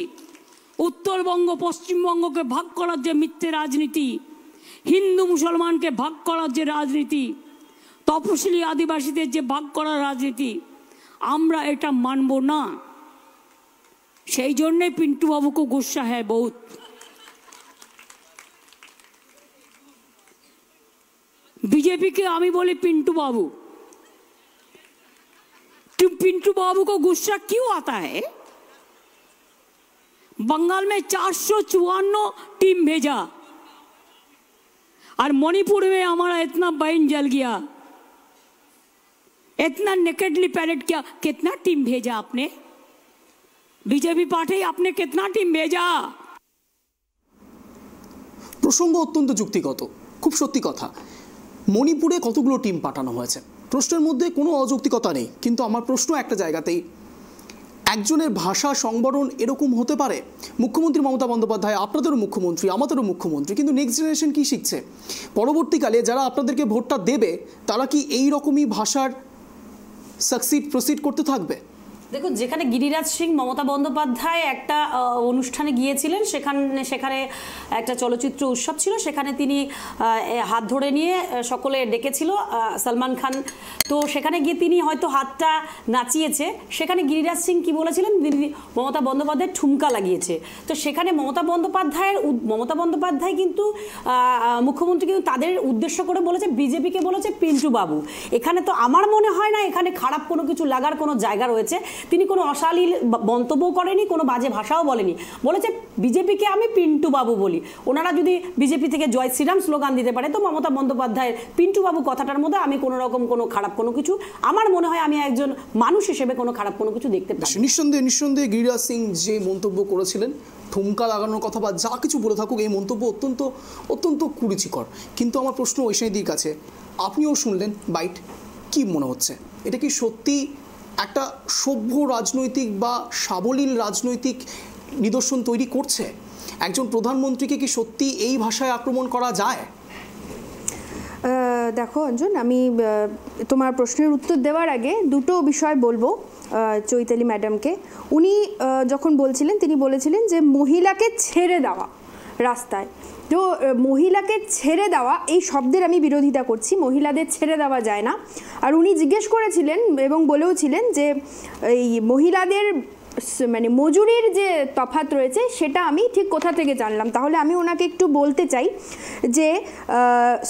উত্তরবঙ্গ পশ্চিমবঙ্গকে ভাগ করার যে মিথ্যে রাজনীতি, হিন্দু মুসলমানকে ভাগ করার যে রাজনীতি, তপশিলি আদিবাসীদের যে ভাগ করার রাজনীতি, আমরা এটা মানব না। সেই জন্যে পিন্টু बाबू को गुस्सा है बहुत। बीजेपी के आमी बोले पिंटू बाबू, तुम पिंटू बाबू को गुस्सा क्यों आता है? बंगाल में 454 टीम भेजा और मणिपुर में हमारा इतना बहन जल गया, इतना नेकेडली पैरेड किया। कितना टीम भेजा आपने? बीजेपी पार्टी आपने कितना टीम भेजा? প্রসঙ্গ অত্যন্ত যুক্তিগত, খুব সত্যি কথা। মণিপুরে কতগুলো টিম পাঠানো হয়েছে, প্রশ্নের মধ্যে কোনো অযৌক্তিকতা নেই। কিন্তু আমার প্রশ্ন একটা জায়গাতেই, একজনের ভাষা সংবরণ এরকম হতে পারে। মুখ্যমন্ত্রী মমতা বন্দ্যোপাধ্যায় আপনাদেরও মুখ্যমন্ত্রী আমাদেরও মুখ্যমন্ত্রী, কিন্তু নেক্সট জেনারেশন কি শিখছে? পরবর্তীকালে যারা আপনাদেরকে ভোটটা দেবে, তারা কি এই রকমই ভাষার প্রসিড করতে থাকবে? দেখুন, যেখানে গিরিরাজ সিং মমতা বন্দ্যোপাধ্যায় একটা অনুষ্ঠানে গিয়েছিলেন, সেখানে একটা চলচ্চিত্র উৎসব ছিল, সেখানে তিনি হাত ধরে নিয়ে সকলে ডেকেছিল সলমান খান, তো সেখানে গিয়ে তিনি হয়তো হাতটা নাচিয়েছে, সেখানে গিরিরাজ সিং কি বলেছিলেন, মমতা বন্দ্যোপাধ্যায় ঠুমকা লাগিয়েছে। তো সেখানে মমতা বন্দ্যোপাধ্যায় কিন্তু মুখ্যমন্ত্রী কিন্তু তাদের উদ্দেশ্য করে বলেছে, বিজেপিকে বলেছে পিন্টু বাবু। এখানে তো আমার মনে হয় না এখানে খারাপ কোনো কিছু লাগার কোনো জায়গা রয়েছে। তিনি কোনো অশালীল মন্তব্য করেনি, কোনো বাজে ভাষাও বলেনি, বলেছে বিজেপিকে আমি পিন্টু বাবু বলি। ওনারা যদি বিজেপি থেকে জয় শ্রীরাম স্লোগান দিতে পারে, তো মমতা বন্দ্যোপাধ্যায়ের পিন্টু বাবু কথাটার মধ্যে আমি কোনো রকম কোনো খারাপ কোনো কিছু, আমার মনে হয় আমি একজন মানুষ হিসেবে কোনো খারাপ কোনো কিছু দেখতে পাই। নিঃসন্দেহে গিরিরাজ সিং যে মন্তব্য করেছিলেন, ঠুমকা লাগানোর কথা বা যা কিছু বলে থাকুক, এই মন্তব্য অত্যন্ত কুরুচিকর। কিন্তু আমার প্রশ্ন ঐশানীদির কাছে, আপনিও শুনলেন বাইট, কি মনে হচ্ছে এটা কি সত্যি একটা সভ্য রাজনৈতিক বা সাবলীল রাজনৈতিক নিদর্শন তৈরি করছে? একজন প্রধানমন্ত্রীকে কি সত্যি এই ভাষায় আক্রমণ করা যায়? দেখো অঞ্জন, আমি তোমার প্রশ্নের উত্তর দেওয়ার আগে দুটো বিষয় বলবো চৈতালি ম্যাডামকে। উনি যখন বলছিলেন, তিনি বলেছিলেন যে মহিলাকে ছেড়ে দেওয়া রাস্তায়, তো মহিলাকে ছেড়ে দেওয়া এই শব্দের আমি বিরোধিতা করছি। মহিলাদের ছেড়ে দেওয়া যায় না। আর উনি জিজ্ঞেস করেছিলেন এবং বলেওছিলেন যে এই মহিলাদের মানে মজুরির যে তফাৎ রয়েছে সেটা আমি ঠিক কোথা থেকে জানলাম। তাহলে আমি ওনাকে একটু বলতে চাই যে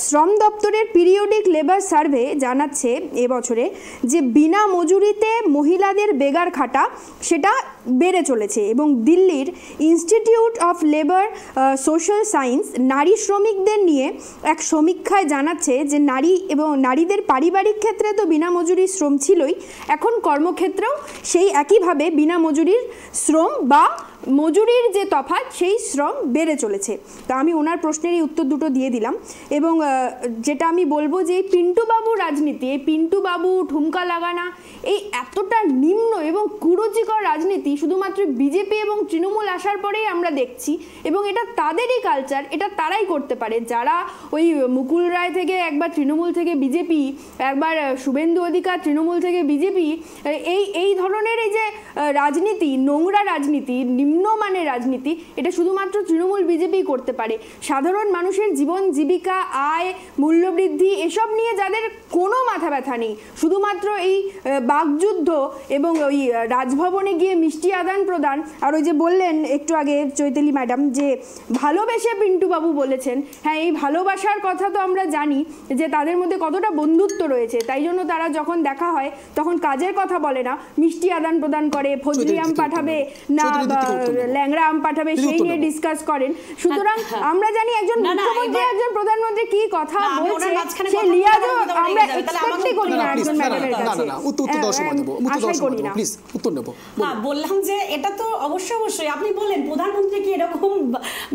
শ্রম দপ্তরের পিরিয়ডিক লেবার সার্ভে জানাচ্ছে এবছরে যে বিনা মজুরিতে মহিলাদের বেগার খাটা সেটা বেড়ে চলেছে। এবং দিল্লির institute of labour social science নারী শ্রমিকদের নিয়ে এক সমীক্ষায় জানাচ্ছে যে নারীদের পারিবারিক ক্ষেত্রে তো বিনা মজুরির শ্রম ছিলই, এখন কর্মক্ষেত্রেও সেই একইভাবে বিনা মজুরির শ্রম বা মজুরির যে তফাৎ সেই শ্রম বেড়ে চলেছে। তো আমি ওনার প্রশ্নেরই উত্তর দুটো দিয়ে দিলাম। এবং যেটা আমি বলবো যে এই পিন্টুবাবু রাজনীতি, এই পিন্টুবাবু ঠুমকা লাগানা, এই এতটা নিম্ন এবং কুরুচিকর রাজনীতি শুধুমাত্র বিজেপি এবং তৃণমূল আসার পরেই আমরা দেখছি। এবং এটা তাদেরই কালচার, এটা তারাই করতে পারে যারা ওই মুকুল রায় থেকে একবার তৃণমূল থেকে বিজেপি, একবার শুভেন্দু অধিকার তৃণমূল থেকে বিজেপি, এই ধরনের এই যে রাজনীতি, নোংরা রাজনীতি, নিম্নমানের রাজনীতি, এটা শুধুমাত্র তৃণমূল বিজেপি করতে পারে। সাধারণ মানুষের জীবন জীবিকা, আয়, মূল্যবৃদ্ধি এসব নিয়ে যাদের কোনো মাথা ব্যথা নেই, শুধুমাত্র এই বাকযুদ্ধ এবং ওই রাজভবনে গিয়ে মিষ্টি আদান প্রদান। আর ওই যে বললেন একটু আগে চৈতালি ম্যাডাম যে ভালোবেসে পিন্টুবাবু বলেছেন, হ্যাঁ এই ভালোবাসার কথা তো আমরা জানি যে তাদের মধ্যে কতটা বন্ধুত্ব রয়েছে, তাই জন্য তারা যখন দেখা হয় তখন কাজের কথা বলে না, মিষ্টি আদান প্রদান করে, ফজলি আম পাঠাবে না ল্যাংড়া আম পাঠাবে সেই নিয়ে ডিসকাস করেন। সুতরাং আমরা জানি একজন মুখ্যমন্ত্রী একজন প্রধানমন্ত্রী কি কথা বলছে সে লিয়াজও আমরা এক্সপেক্টই করি না একজন ম্যাডামের কাছে। আশাই করি না। প্লিজ উত্তর নেব। হ্যাঁ, বললাম যে এটা তো অবশ্যই আপনি বললেন প্রধানমন্ত্রী কি এরকম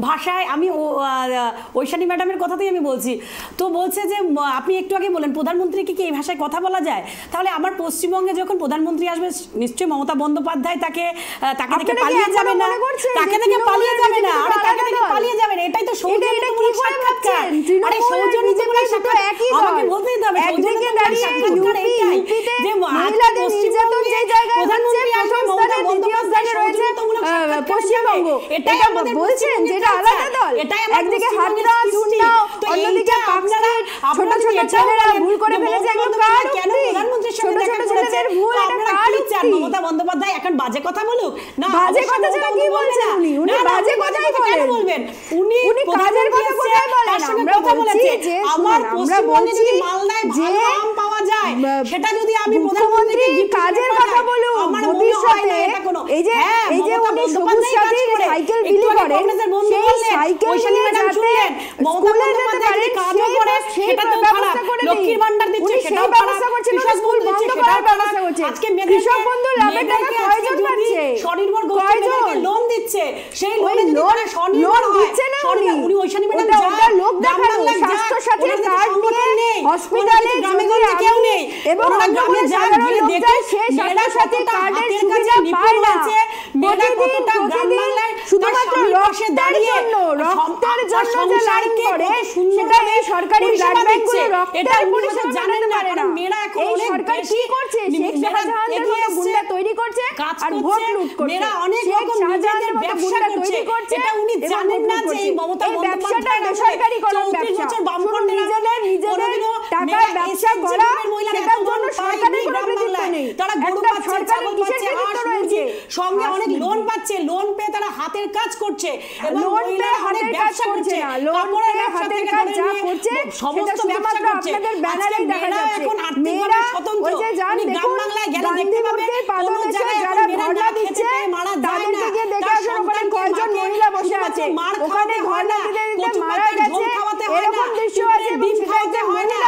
ভাষায়, আমি ঐশানী ম্যাডামের কথাতেই আমি বলছি, তো বলছে যে আপনি একটু আগে বলেন প্রধানমন্ত্রীকে কি এই ভাষায় কথা বলা যায়? তাহলে আমার পশ্চিমবঙ্গে যখন প্রধানমন্ত্রী আসবে নিশ্চয়ই মমতা বন্দ্যোপাধ্যায় তাকে দেখে পালিয়ে যাবে না, তাকে দেখে পালিয়ে যাবে না, আরে তাকে দেখে পালিয়ে যাবে না, এটাই তো সৌজন্যমূলক সাক্ষাৎকার। আরে সৌজন্যমূলক সাক্ষাৎকার আমাকে বলতেই হবে, সৌজন্যমূলক সাক্ষাৎকার এটাই যে মহিলাদের নির্যাতন যে জায়গায় প্রধানমন্ত্রী আসবে মমতা বন্দ্যোপাধ্যায় সৌজন্যমূলক সাক্ষাৎকার পশ্চিমবঙ্গ, এটাই আমাদের বলছেন যেটা আলাদা দল, একদিকে হাতরা চুন্না, অন্যদিকে আপনারা ছোট ছোট ছেলেরা ভুল করে ফেলেছে, কেন প্রধানমন্ত্রীর সঙ্গে দেখা করেছেন আপনারা কি চান? মমতা বন্দ্যোপাধ্যায় এখন বাজে কথা বলুক না? বাজে কথা ছাড়া কি বলছেন উনি? বাজে কথাই বলবেন, উনি কাজের কথা কোথায় বলেন? আমরা বলছি যে আমার পশ্চিমবঙ্গে যদি মালদায় ভালো আম পাওয়া যায় সেটা যদি আমি প্রধানমন্ত্রীকে কাজের কথা বলুন, ভবিষ্যতে এই যে উনি সবুজ সাথীর সাইকেল বিলি করেন, সেই সাইকেল নিয়ে যাতে স্কুলে যেতে পারে কাজও করে সেটা তো খারাপ, লক্ষ্মীর ভান্ডার দিচ্ছে সেটাও খারাপ, স্কুল বন্ধ করার ব্যবস্থা করছে, আজকে কৃষক বন্ধু লাভের টাকা কয়জন পাচ্ছে? স্বনির্ভর গোষ্ঠীকে লোন দিচ্ছে, সেই লোনে যদি স্বনির্ভর দিচ্ছে না উনি ঐশানী ম্যাডাম ওটা লোক দেখানো, স্বাস্থ্য সাথীর কার্ড নিয়ে হসপিটালে গ্রামে কেউ নেই এবং গ্রামে সাধারণ লোক যায় সে স্বাস্থ্য সাথী কার্ডের সুবিধা পায় না। প্রতিদিন শুধুমাত্র রক্তের জন্য যে লাইন করে সেটা এই সরকারি ব্লাড ব্যাংকগুলো রক্তের পরিষেবা জানেন না। এই সরকার কি করছে? শেখ শাহজাহানের মতো গুন্ডা তৈরি করছে আর ভোট লুট করছে, শেখ শাহজাহানের মতো গুন্ডা তৈরি করছে, এটা উনি জানেন না যে এই মমতা বন্দ্যোপাধ্যায় বেসরকারীকরণ ব্যবসা, শুধু নিজেদের টাকার ব্যবসা করা, সেটার জন্য সরকারের কোনো কৃতিত্ব নেই। একটা সরকারি কিসের কৃতিত্ব রয়েছে? সঙ্গে অনেক লোন পাচ্ছে, লোন পেয়ে তারা হাতের কাজ করছে, লোন পেয়ে হাতের কাজ করছে না, লোন পেয়ে হাতের কাজ যা করছে সমস্ত ব্যবসা করছে। আপনাদের ব্যানারে দেখা যাচ্ছে মেয়েরা ওই যে যান দেখুন গান্ধী মূর্তির পাদদেশে যারা ধর্ণা দিচ্ছে তাদেরকে গিয়ে দেখে আসুন ওখানে কয়জন মহিলা বসে আছে, ওখানে ধর্ণা দিতে দিতে মারা গেছে, এরকম দৃশ্য আছে। সেটা মহিলা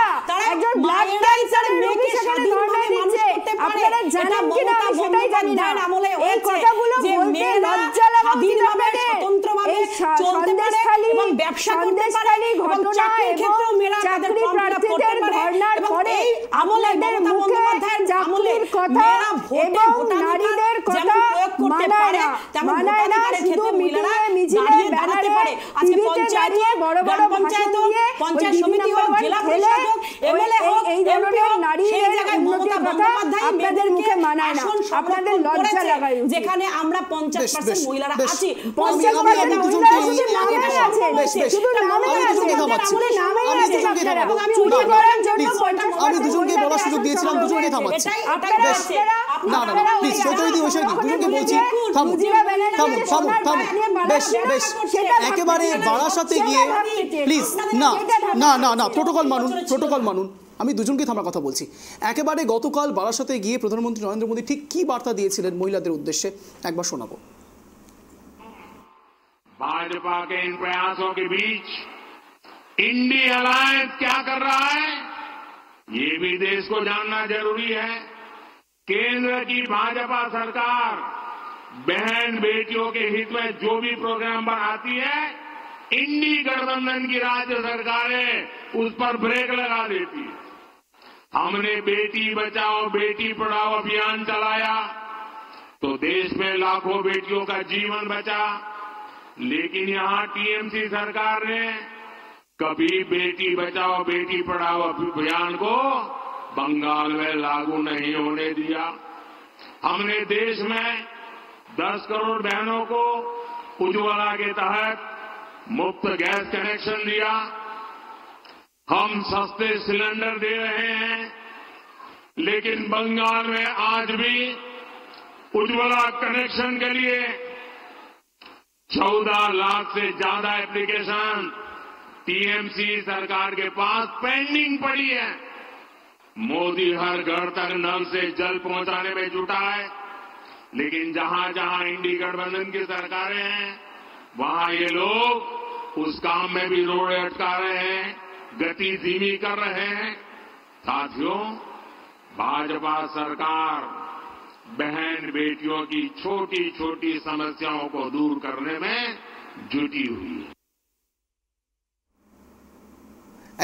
একজন ব্লাড ক্যান্সারের রোগী সেখানে ধর্ণা দিচ্ছে, আপনারা জানেন কিনা আমি সেটাই জানি না। এই কথাগুলো বলতে লজ্জা লাগা উচিত আপনাদের। এই সন্দেশখালী ঘটনা এবং চাকরি প্রার্থীদের ধর্ণার পরে আমাদের মুখে চাকরির কথা এবং নারীদের কথা মানায় না, শুধু মিটিংয়ে মিছিলে ব্যানারে টিভিতে দাঁড়িয়ে বড় বড় ভাষণ দিয়ে পঞ্চায়েত সমিতি হোক জেলা পরিষদ হোক এমএলএ হোক এই ধরনের নারীদের উন্নতির কথা আপনাদের মুখে মানায় না, আপনাদের লজ্জা লাগায় উচিত। যেখানে আমরা 50% মহিলারা আছি, 50% মহিলারা শুধু নামেই আছে, শুধু নামেই আছে, আমাদের নামেই আছে আপনারা চুরি করার জন্য 50% আমি দুজনকে বলার সুযোগ দিয়েছিলাম, দুজনকে থামাচ্ছি। না প্লিজ চৈতালি দি ঐশানী দুজনকে বলছি থামুন থামুন থামুন, বেশ একেবারে বারাসাতে গিয়ে প্লিজ না প্রটোকল মানুন আমি দুজনকে থামার কথা বলছি। একেবারে গতকাল বারাসাতে গিয়ে প্রধানমন্ত্রী নরেন্দ্র মোদী ঠিক কি বার্তা দিয়েছিলেন মহিলাদের উদ্দেশ্যে একবার শোনাবো। भाजपा के इन प्रयासों के बीच इंडी अलायंस क्या कर रहा है, ये भी देश को जानना जरूरी है। केंद्र की भाजपा सरकार बहन बेटियों के हित में जो भी प्रोग्राम बनाती है, इंडी गठबंधन की राज्य सरकारें उस पर ब्रेक लगा देती है। हमने बेटी बचाओ बेटी पढ़ाओ अभियान चलाया तो देश में लाखों बेटियों का जीवन बचा, लेकिन यहां टीएमसी सरकार ने कभी बेटी बचाओ बेटी पढ़ाओ अभियान को बंगाल में लागू नहीं होने दिया। हमने देश में 10 करोड़ बहनों को उज्ज्वला के तहत मुफ्त गैस कनेक्शन दिया। हम सस्ते सिलेंडर दे रहे हैं, लेकिन बंगाल में आज भी उज्ज्वला कनेक्शन के लिए 14 लाख से ज्यादा एप्लीकेशन टीएमसी सरकार के पास पेंडिंग पड़ी है। मोदी हर घर तक नल से जल पहुंचाने में जुटा है, लेकिन जहां जहां इंडी गठबंधन की सरकारें हैं वहां ये लोग उस काम में भी रोड़े अटका रहे हैं, गति धीमी कर रहे हैं। साथियों, भाजपा सरकार बहन बेटियों की छोटी छोटी समस्याओं को दूर करने में जुटी हुई है।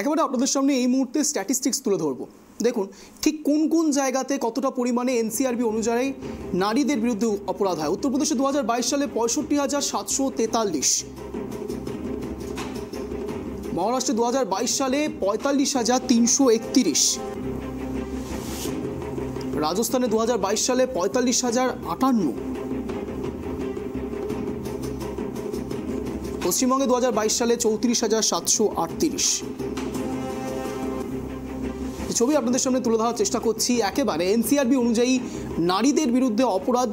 একেবারে আপনাদের সামনে এই মুহূর্তে স্ট্যাটিস্টিক্স তুলে ধরবো। দেখুন ঠিক কোন কোন জায়গাতে কতটা পরিমাণে এনসিআরবি অনুযায়ী নারীদের বিরুদ্ধে অপরাধ হয়। উত্তরপ্রদেশে 2022 সালে 65,743, মহারাষ্ট্রে 2022 সালে 45,331, রাজস্থানে 2022 সালে 45,058, পশ্চিমবঙ্গে 2022 সালে 34,738। ছবি আপনাদের সামনে তুলে ধরার চেষ্টা করছি। একেবারে এনসিআরবি অনুযায়ী নারীদের বিরুদ্ধে অপরাধ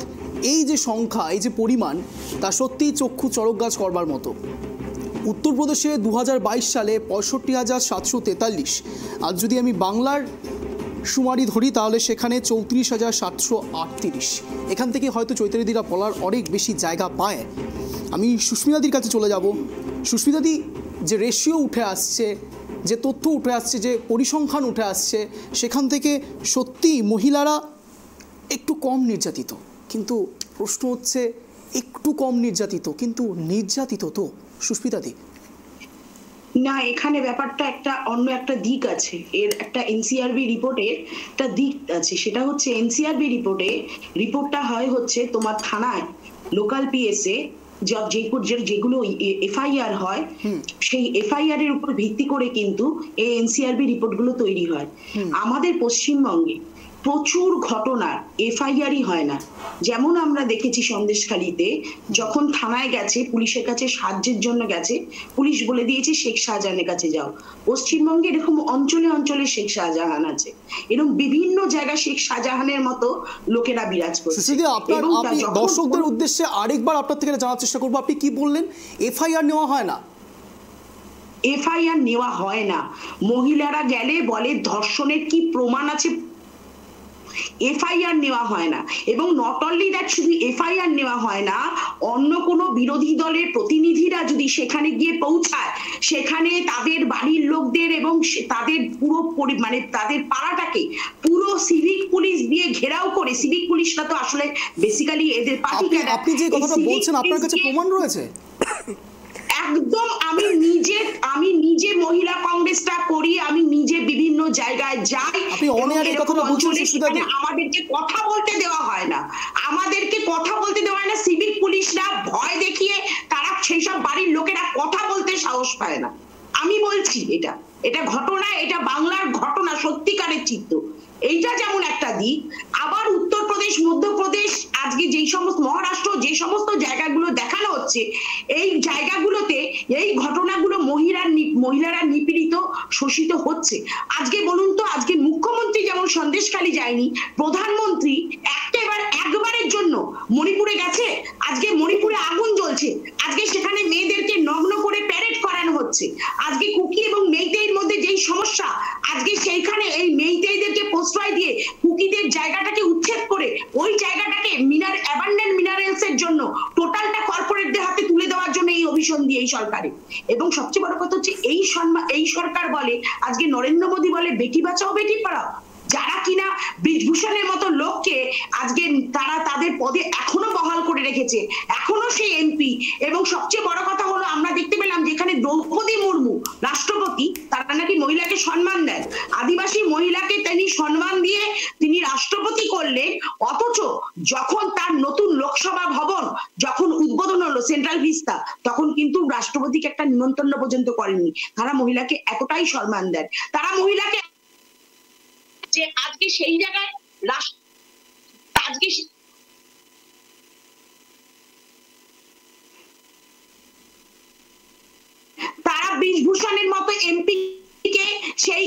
এই যে সংখ্যা, এই যে পরিমাণ, তা সত্যিই চক্ষু চড়কগাছ করবার মতো। উত্তরপ্রদেশে 2022 সালে 65,743, আর যদি আমি বাংলার সুমারি ধরি তাহলে সেখানে 34,738। এখান থেকে হয়তো চৈতালিদিরা বলার অনেক বেশি জায়গা পায়। আমি সুস্মিতাদির কাছে চলে যাব। সুস্মিতাদি, যে রেশিও উঠে আসছে, যে তথ্য উঠে আসছে, যে পরিসংখ্যান উঠে আসছে, সেখান থেকে সত্যিই মহিলারা একটু কম নির্যাতিত, কিন্তু প্রশ্ন হচ্ছে একটু কম নির্যাতিত কিন্তু নির্যাতিত তো সুস্মিতাদি? না, এখানে ব্যাপারটা একটা অন্য একটা দিক আছে। এর একটা এনসিআরবি রিপোর্টের একটা দিক আছে, সেটা হচ্ছে এনসিআরবি রিপোর্টটা হয় হচ্ছে তোমার থানায় লোকাল পিএসএ যেগুলো এফআইআর হয়, সেই এফআইআর এর উপর ভিত্তি করে কিন্তু এই এনসিআরবি রিপোর্ট গুলো তৈরি হয়। আমাদের পশ্চিমবঙ্গে প্রচুর ঘটনার এফআইআরই হয় না। যেমন আমরা দেখেছি সন্দেশখালীতে যখন থানায় গেছে, পুলিশের কাছে সাহায্যের জন্য গেছে, পুলিশ বলে দিয়েছে শেখ শাহজাহানের কাছে যাও। পশ্চিমবঙ্গে এরকম অঞ্চলে অঞ্চলে শেখ শাহজাহান আছে, এরকম বিভিন্ন জায়গায় শেখ শাহজাহানের মতো লোকেরা বিরাজ করছে। আপনি দর্শকদের উদ্দেশ্যে আরেকবার আপনার থেকে জানার চেষ্টা করবো, আপনি কি বললেন এফআইআর নেওয়া হয় না? এফআইআর নেওয়া হয় না। মহিলারা গেলে বলে ধর্ষণের কি প্রমাণ আছে, এফআইআর নেওয়া হয় না। এবং নট অনলি দ্যাট, শুধু এফআইআর নেওয়া হয় না, অন্য কোনো বিরোধী দলের প্রতিনিধিরা যদি সেখানে গিয়ে পৌঁছায়, সেখানে তাদের বাড়ির লোকদের এবং তাদের পুরো মানে তাদের পাড়াটাকে পুরো সিভিক পুলিশ দিয়ে ঘেরাও করে, সিভিক পুলিশরা তো আসলে বেসিক্যালি এদের পার্টি ক্যাডার। আপনি যে কথাটা বলছেন আপনার কাছে প্রমাণ রয়েছে? একদম। আমি নিজে মহিলা কংগ্রেসটা করি, আমি নিজে বিভিন্ন জায়গায় যাই। আমাদেরকে কথা বলতে দেওয়া হয় না, সিভিক পুলিশরা ভয় দেখিয়ে তারা সেইসব বাড়ির লোকেরা কথা বলতে সাহস পায় না। আমি বলছি এটা ঘটনা, এটা বাংলার ঘটনা, সত্যিকারের চিত্র। এইটা যেমন একটা দিক। আবার উত্তরপ্রদেশ, মধ্যপ্রদেশ, আজকে যেই সমস্ত মহারাষ্ট্র, যে সমস্ত জায়গাগুলো দেখানো হচ্ছে, এই জায়গাগুলোতে এই ঘটনাগুলো মহিলারা নিপীড়িত, শোষিত হচ্ছে। আজকে বলুন তো, আজকে মুখ্যমন্ত্রী যেমন সন্দেশখালী যায়নি, প্রধানমন্ত্রী একবারের জন্য মণিপুরে গেছে। আজকে মণিপুরে আগুন জ্বলছে, আজকে সেখানে মেয়েদেরকে নগ্ন করে প্যারেড করানো হচ্ছে। আজকে কুকি এবং মেইতেইর মধ্যে যেই সমস্যা, আজকে সেইখানে কর্পোরেটদের হাতে তুলে দেওয়ার জন্য এই অভিসন্ধি এই সরকারে। এবং সবচেয়ে বড় কথা হচ্ছে এই সরকার বলে, আজকে নরেন্দ্র মোদী বলে বেটি বাঁচাও বেটি পড়াও, যারা কিনা ব্রিজভূষণের মতো লোককে আজকে তারা তাদের পদে এখনো বহাল করে রেখেছে, এখনো সেই এমপি। এবং সবচেয়ে বড় কথা হলো আমরা দেখতে পেলাম যেখানে দ্রৌপদী মুর্মু রাষ্ট্রপতি, তারা নাকি মহিলাকে সম্মান দেন, আদিবাসী মহিলাকে তিনি সম্মান দিয়ে তিনি রাষ্ট্রপতি করলেন। অথচ যখন তার নতুন লোকসভা ভবন যখন উদ্বোধন হলো সেন্ট্রাল ভিস্তা, তখন কিন্তু রাষ্ট্রপতিকে একটা নিমন্ত্রণ পর্যন্ত করেননি। তারা মহিলাকে এতটাই সম্মান দেন, তারা মহিলাকে যে আজকে সেই জায়গায় আজকে তারা ব্রিজভূষণের মতো এমপি কে সেই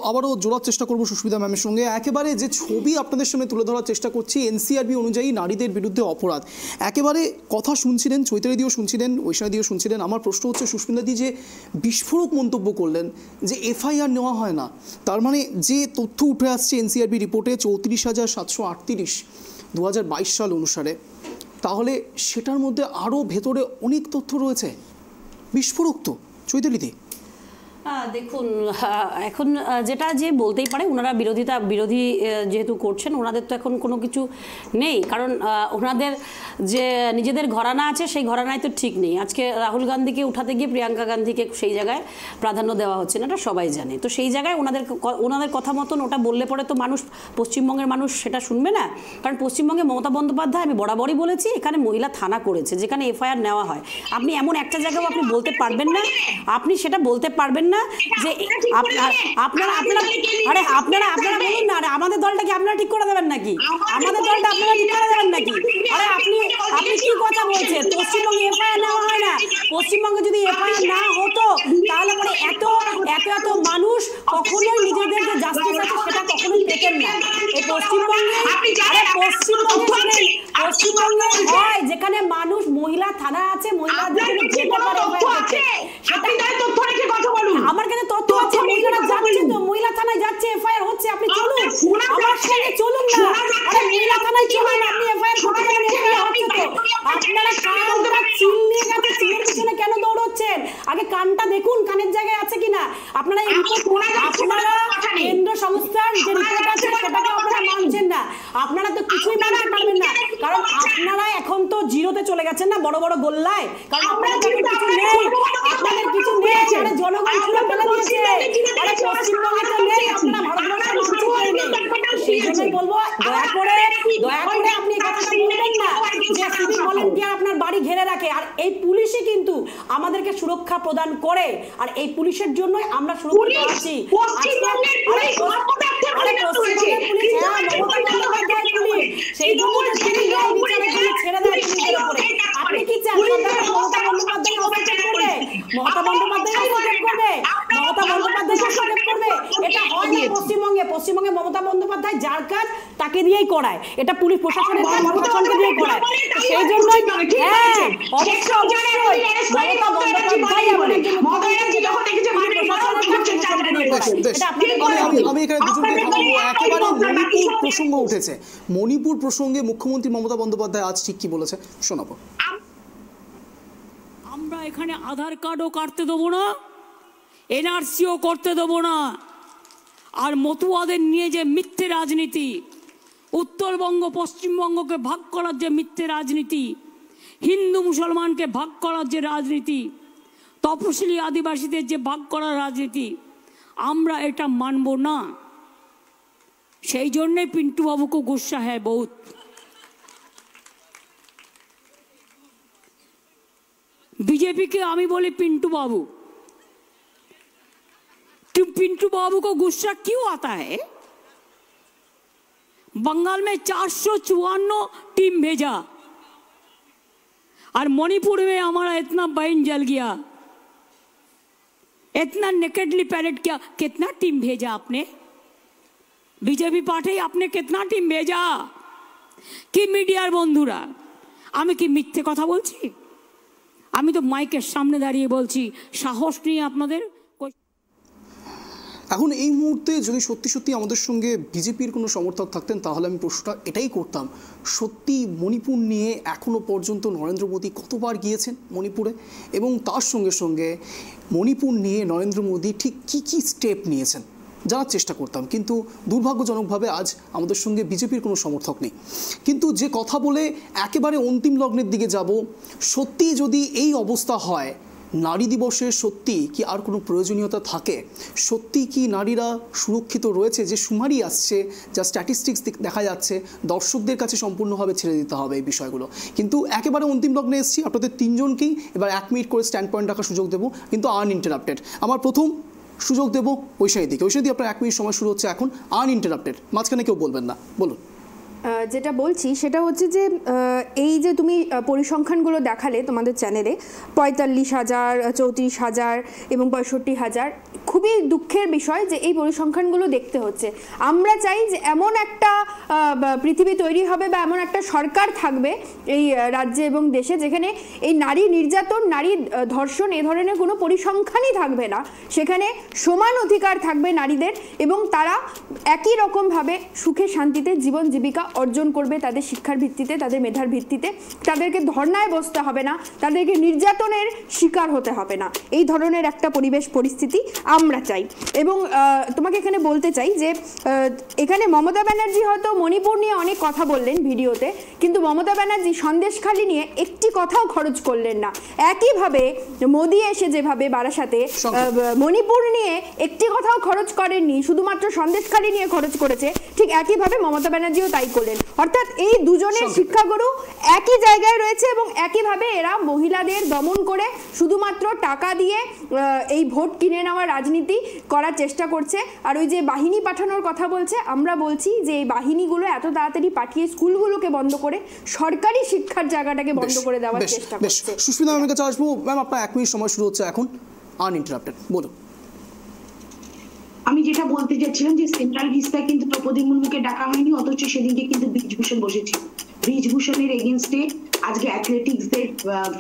আবারও জোড়ার চেষ্টা করবো সুস্মিতা ম্যামের সঙ্গে। একেবারে যে ছবি আপনাদের সামনে তুলে ধরার চেষ্টা করছি, এনসিআরবি অনুযায়ী নারীদের বিরুদ্ধে অপরাধ, একেবারে কথা শুনছিলেন, চৈতালিদিও শুনছিলেন, ঐশানীদিও শুনছিলেন। আমার প্রশ্ন হচ্ছে সুস্মিতাদি যে বিস্ফোরক মন্তব্য করলেন যে এফআইআর নেওয়া হয় না, তার মানে যে তথ্য উঠে আসছে এনসিআরবি রিপোর্টে 34,738 2022 সাল অনুসারে, তাহলে সেটার মধ্যে আরও ভেতরে অনেক তথ্য রয়েছে। বিস্ফোরক তো চৈতালিদি। দেখুন, এখন যেটা যে বলতেই পারে, ওনারা বিরোধী যেহেতু করছেন, ওনাদের তো এখন কোনো কিছু নেই, কারণ ওনাদের যে নিজেদের ঘরানা আছে সেই ঘরানায় তো ঠিক নেই। আজকে রাহুল গান্ধীকে উঠাতে গিয়ে প্রিয়াঙ্কা গান্ধীকে সেই জায়গায় প্রাধান্য দেওয়া হচ্ছে না, এটা সবাই জানে। তো সেই জায়গায় ওনাদের কথা মতন ওটা বললে পরে তো মানুষ, পশ্চিমবঙ্গের মানুষ সেটা শুনবে না। কারণ পশ্চিমবঙ্গে মমতা বন্দ্যোপাধ্যায়, আমি বরাবরই বলেছি, এখানে মহিলা থানা করেছে যেখানে এফআইআর নেওয়া হয়। আপনি এমন একটা জায়গাও আপনি বলতে পারবেন না, আপনি সেটা বলতে পারবেন না যে আপনারা বলুন না, আরে আমাদের দলটাকে আপনারা ঠিক করে দেবেন নাকি? আমাদের দলটা আপনারা ঠিক করে দেবেন নাকি? আরে আপনি কি কথা বলছেন? পশ্চিমবঙ্গে এফআইআর নেওয়া হয় না। পশ্চিমবঙ্গে যদি এফআইআর না হতো তাহলে পরে এত মানুষ কখনোই নিজেদের যে জাস্টিস আছে সেটা কখনোই পেতেন না। এই পশ্চিমবঙ্গে হয় যেখানে মানুষ, মহিলা থানা আছে, মহিলাদের যেতে পারে, আমার কাছে তথ্য আছে, মহিলারা যাচ্ছে, তো মহিলা থানায় যাচ্ছে, এফআইআর হচ্ছে। আপনি চলুন আমার সঙ্গে, চলুন না, আরে মহিলা থানায় চলুন, আপনি এফআইআর করতে গেলেন, এফআইআর হচ্ছে তো। আপনারা কানটা চিল নিয়ে গেছে, চিলের পিছনে কেন দৌড়চ্ছেন? আগে কানটা দেখুন, কানের জায়গায় আছে কিনা। আপনারা কেন্দ্র সংস্থার যে রিপোর্ট আছে সেটাকে আপনারা মানছেন না, আপনারা তো কিছুই মানতে পারবেন না, কারণ আপনারা এখন তো জিরোতে চলে গেছেন না, বড় বড় গোল্লায়। কারণ আপনাদের কিছু নেই, আপনাদের কিছু নেই, আরে জনগণ ছুড়ে ফেলে দিয়েছে, আরে পশ্চিমবঙ্গে তো নেই, আপনারা ভারতবর্ষের মানচিত্রে নেই। সেই জন্যই বলবো, দয়া করে আপনি এই কথাটা বলবেন না যে সিভিক ভলেন্টিয়ার আপনার বাড়ি ঘিরে রাখে। আর এই পুলিশই কিন্তু আমাদেরকে সুরক্ষা প্রদান করে, আর এই পুলিশের জন্যই আমরা সুরক্ষিত আছি। সেই জন্য তিনি ন্যায় বিচারের জন্য ছেড়ে দেয় পুলিশের উপরে। আপনি কি চান মমতা বন্দ্যোপাধ্যায় হস্তক্ষেপ করবে? মমতা বন্দ্যোপাধ্যায় হস্তক্ষেপ করবে? এটা হয় না পশ্চিমবঙ্গে মমতা বন্দ্যোপাধ্যায় যার কাজ তাকে দিয়েই করায়, এটা পুলিশ প্রশাসনের কাজ প্রশাসনকে দিয়ে করায়। সেই জন্যই অবশ্যই মমতা বন্দ্যোপাধ্যায় আমি এখানে দুজনকে থামাবো। একেবারে মণিপুর প্রসঙ্গ উঠেছে, মণিপুর প্রসঙ্গে মুখ্যমন্ত্রী মমতা বন্দ্যোপাধ্যায় আজ ঠিক কি বলেছে শোনাবো। আমরা এখানে আধার কার্ডও কাটতে দেবো না, এনআরসিও করতে দেবো না। আর মতুয়াদের নিয়ে যে মিথ্যে রাজনীতি, উত্তরবঙ্গ পশ্চিমবঙ্গকে ভাগ করার যে মিথ্যে রাজনীতি, হিন্দু মুসলমানকে ভাগ করার যে রাজনীতি, তপশিলি আদিবাসীদের যে ভাগ করার রাজনীতি, আমরা এটা মানব না। সেই জন্যে পিন্টু বাবুকে গুस्सा है बहुत। बीजेपी के आमी बोले पिंटू बाबू को गुस्सा क्यों आता है? बंगाल में 454 टीम भेजा और मणिपुर में हमारा इतना बहन जल गया, इतना नेकेडली पैरेड किया। कितना टीम भेजा आपने? बीजेपी पार्टी आपने कितना टीम भेजा? कि मीडियार बंधुरा आमी कि मिथ्ये कथा बोलছি? আমি তো মাইকের সামনে দাঁড়িয়ে বলছি, সাহস নিয়ে আপনাদের। এখন এই মুহূর্তে যদি সত্যি সত্যি আমাদের সঙ্গে বিজেপির কোনো সমর্থক থাকতেন তাহলে আমি প্রশ্নটা এটাই করতাম, সত্যি মণিপুর নিয়ে এখনও পর্যন্ত নরেন্দ্র মোদী কতবার গিয়েছেন মণিপুরে, এবং তার সঙ্গে সঙ্গে মণিপুর নিয়ে নরেন্দ্র মোদী ঠিক কী কী স্টেপ নিয়েছেন জানার চেষ্টা করতাম। কিন্তু দুর্ভাগ্যজনকভাবে আজ আমাদের সঙ্গে বিজেপির কোনো সমর্থক নেই। কিন্তু যে কথা বলে একেবারে অন্তিম লগ্নের দিকে যাব, সত্যি যদি এই অবস্থা হয়, নারী দিবসে সত্যি কি আর কোনো প্রয়োজনীয়তা থাকে? সত্যি কি নারীরা সুরক্ষিত রয়েছে? যে শুমারি আসছে, যা স্ট্যাটিস্টিক্স দেখা যাচ্ছে, দর্শকদের কাছে সম্পূর্ণভাবে ছেড়ে দিতে হবে এই বিষয়গুলো। কিন্তু একেবারে অন্তিম লগ্নে এসেছি, আপনাদের তিনজনকেই এবার 1 মিনিট করে স্ট্যান্ড পয়েন্ট রাখার সুযোগ দেবো, কিন্তু আনইন্টারাপ্টেড। আমার প্রথম সুযোগ দেবো ঐশানীদিকে। ঐশানীদি, আপনার 1 মিনিট সময় শুরু হচ্ছে এখন, আনইন্টারাপ্টেড, মাঝখানে কেউ বলবেন না, বলুন। যেটা বলছি সেটা হচ্ছে যে এই যে তুমি পরিসংখ্যানগুলো দেখালে তোমাদের চ্যানেলে, 45,000, 34,000 এবং 65,000, খুবই দুঃখের বিষয় যে এই পরিসংখ্যানগুলো দেখতে হচ্ছে। আমরা চাই যে এমন একটা পৃথিবী তৈরি হবে বা এমন একটা সরকার থাকবে এই রাজ্যে এবং দেশে যেখানে এই নারী নির্যাতন, নারী ধর্ষণ এ ধরনের কোনো পরিসংখ্যানই থাকবে না। সেখানে সমান অধিকার থাকবে নারীদের এবং তারা একই রকমভাবে সুখে শান্তিতে জীবন জীবিকা অর্জন করবে, তাদের শিক্ষার ভিত্তিতে, তাদের মেধার ভিত্তিতে। তাদেরকে ধর্নায় বসতে হবে না, তাদেরকে নির্যাতনের শিকার হতে হবে না। এই ধরনের একটা পরিবেশ পরিস্থিতি আমরা চাই। এবং তোমাকে এখানে বলতে চাই যে এখানে মমতা ব্যানার্জি হয়তো মণিপুর নিয়ে অনেক কথা বললেন ভিডিওতে, কিন্তু মমতা ব্যানার্জি সন্দেশখালী নিয়ে একটি কথাও খরচ করলেন না। একইভাবে মোদি এসে যেভাবে বারাসাতে মণিপুর নিয়ে একটি কথাও খরচ করেননি, শুধুমাত্র সন্দেশখালী নিয়ে খরচ করেছে, ঠিক একইভাবে মমতা ব্যানার্জিও তাই করলেন। অর্থাৎ এই দুজনের শিক্ষাগুরু একই জায়গায় রয়েছে এবং একইভাবে এরা মহিলাদের দমন করে শুধুমাত্র টাকা দিয়ে এই ভোট কিনে নেওয়ার রাজনীতি করার চেষ্টা করছে। আর ওই যে বাহিনী পাঠানোর কথা বলছে, আমরা বলছি যে এই বাহিনীগুলো এত তাড়াতাড়ি পাঠিয়ে স্কুলগুলোকে বন্ধ করে সরকারি শিক্ষার জায়গাটাকে বন্ধ করে দেওয়ার চেষ্টা করছে। সুস্মিতা ম্যামের কাছে আসবো। ম্যাম, আপনার 1 মিনিট সময় শুরু হচ্ছে এখন, আনইন্টারাপ্টেড, বলুন। আমি যেটা বলতে যাচ্ছিলাম যে সেন্ট্রাল ভিস্তায় কিন্তু দ্রৌপদী মুর্মুকে ডাকা হয়নি, অথচ সেদিনকে কিন্তু ব্রিজভূষণ বসেছিল। ব্রিজভূষণের এগেনস্টে আজকে অ্যাথলেটিক্সদের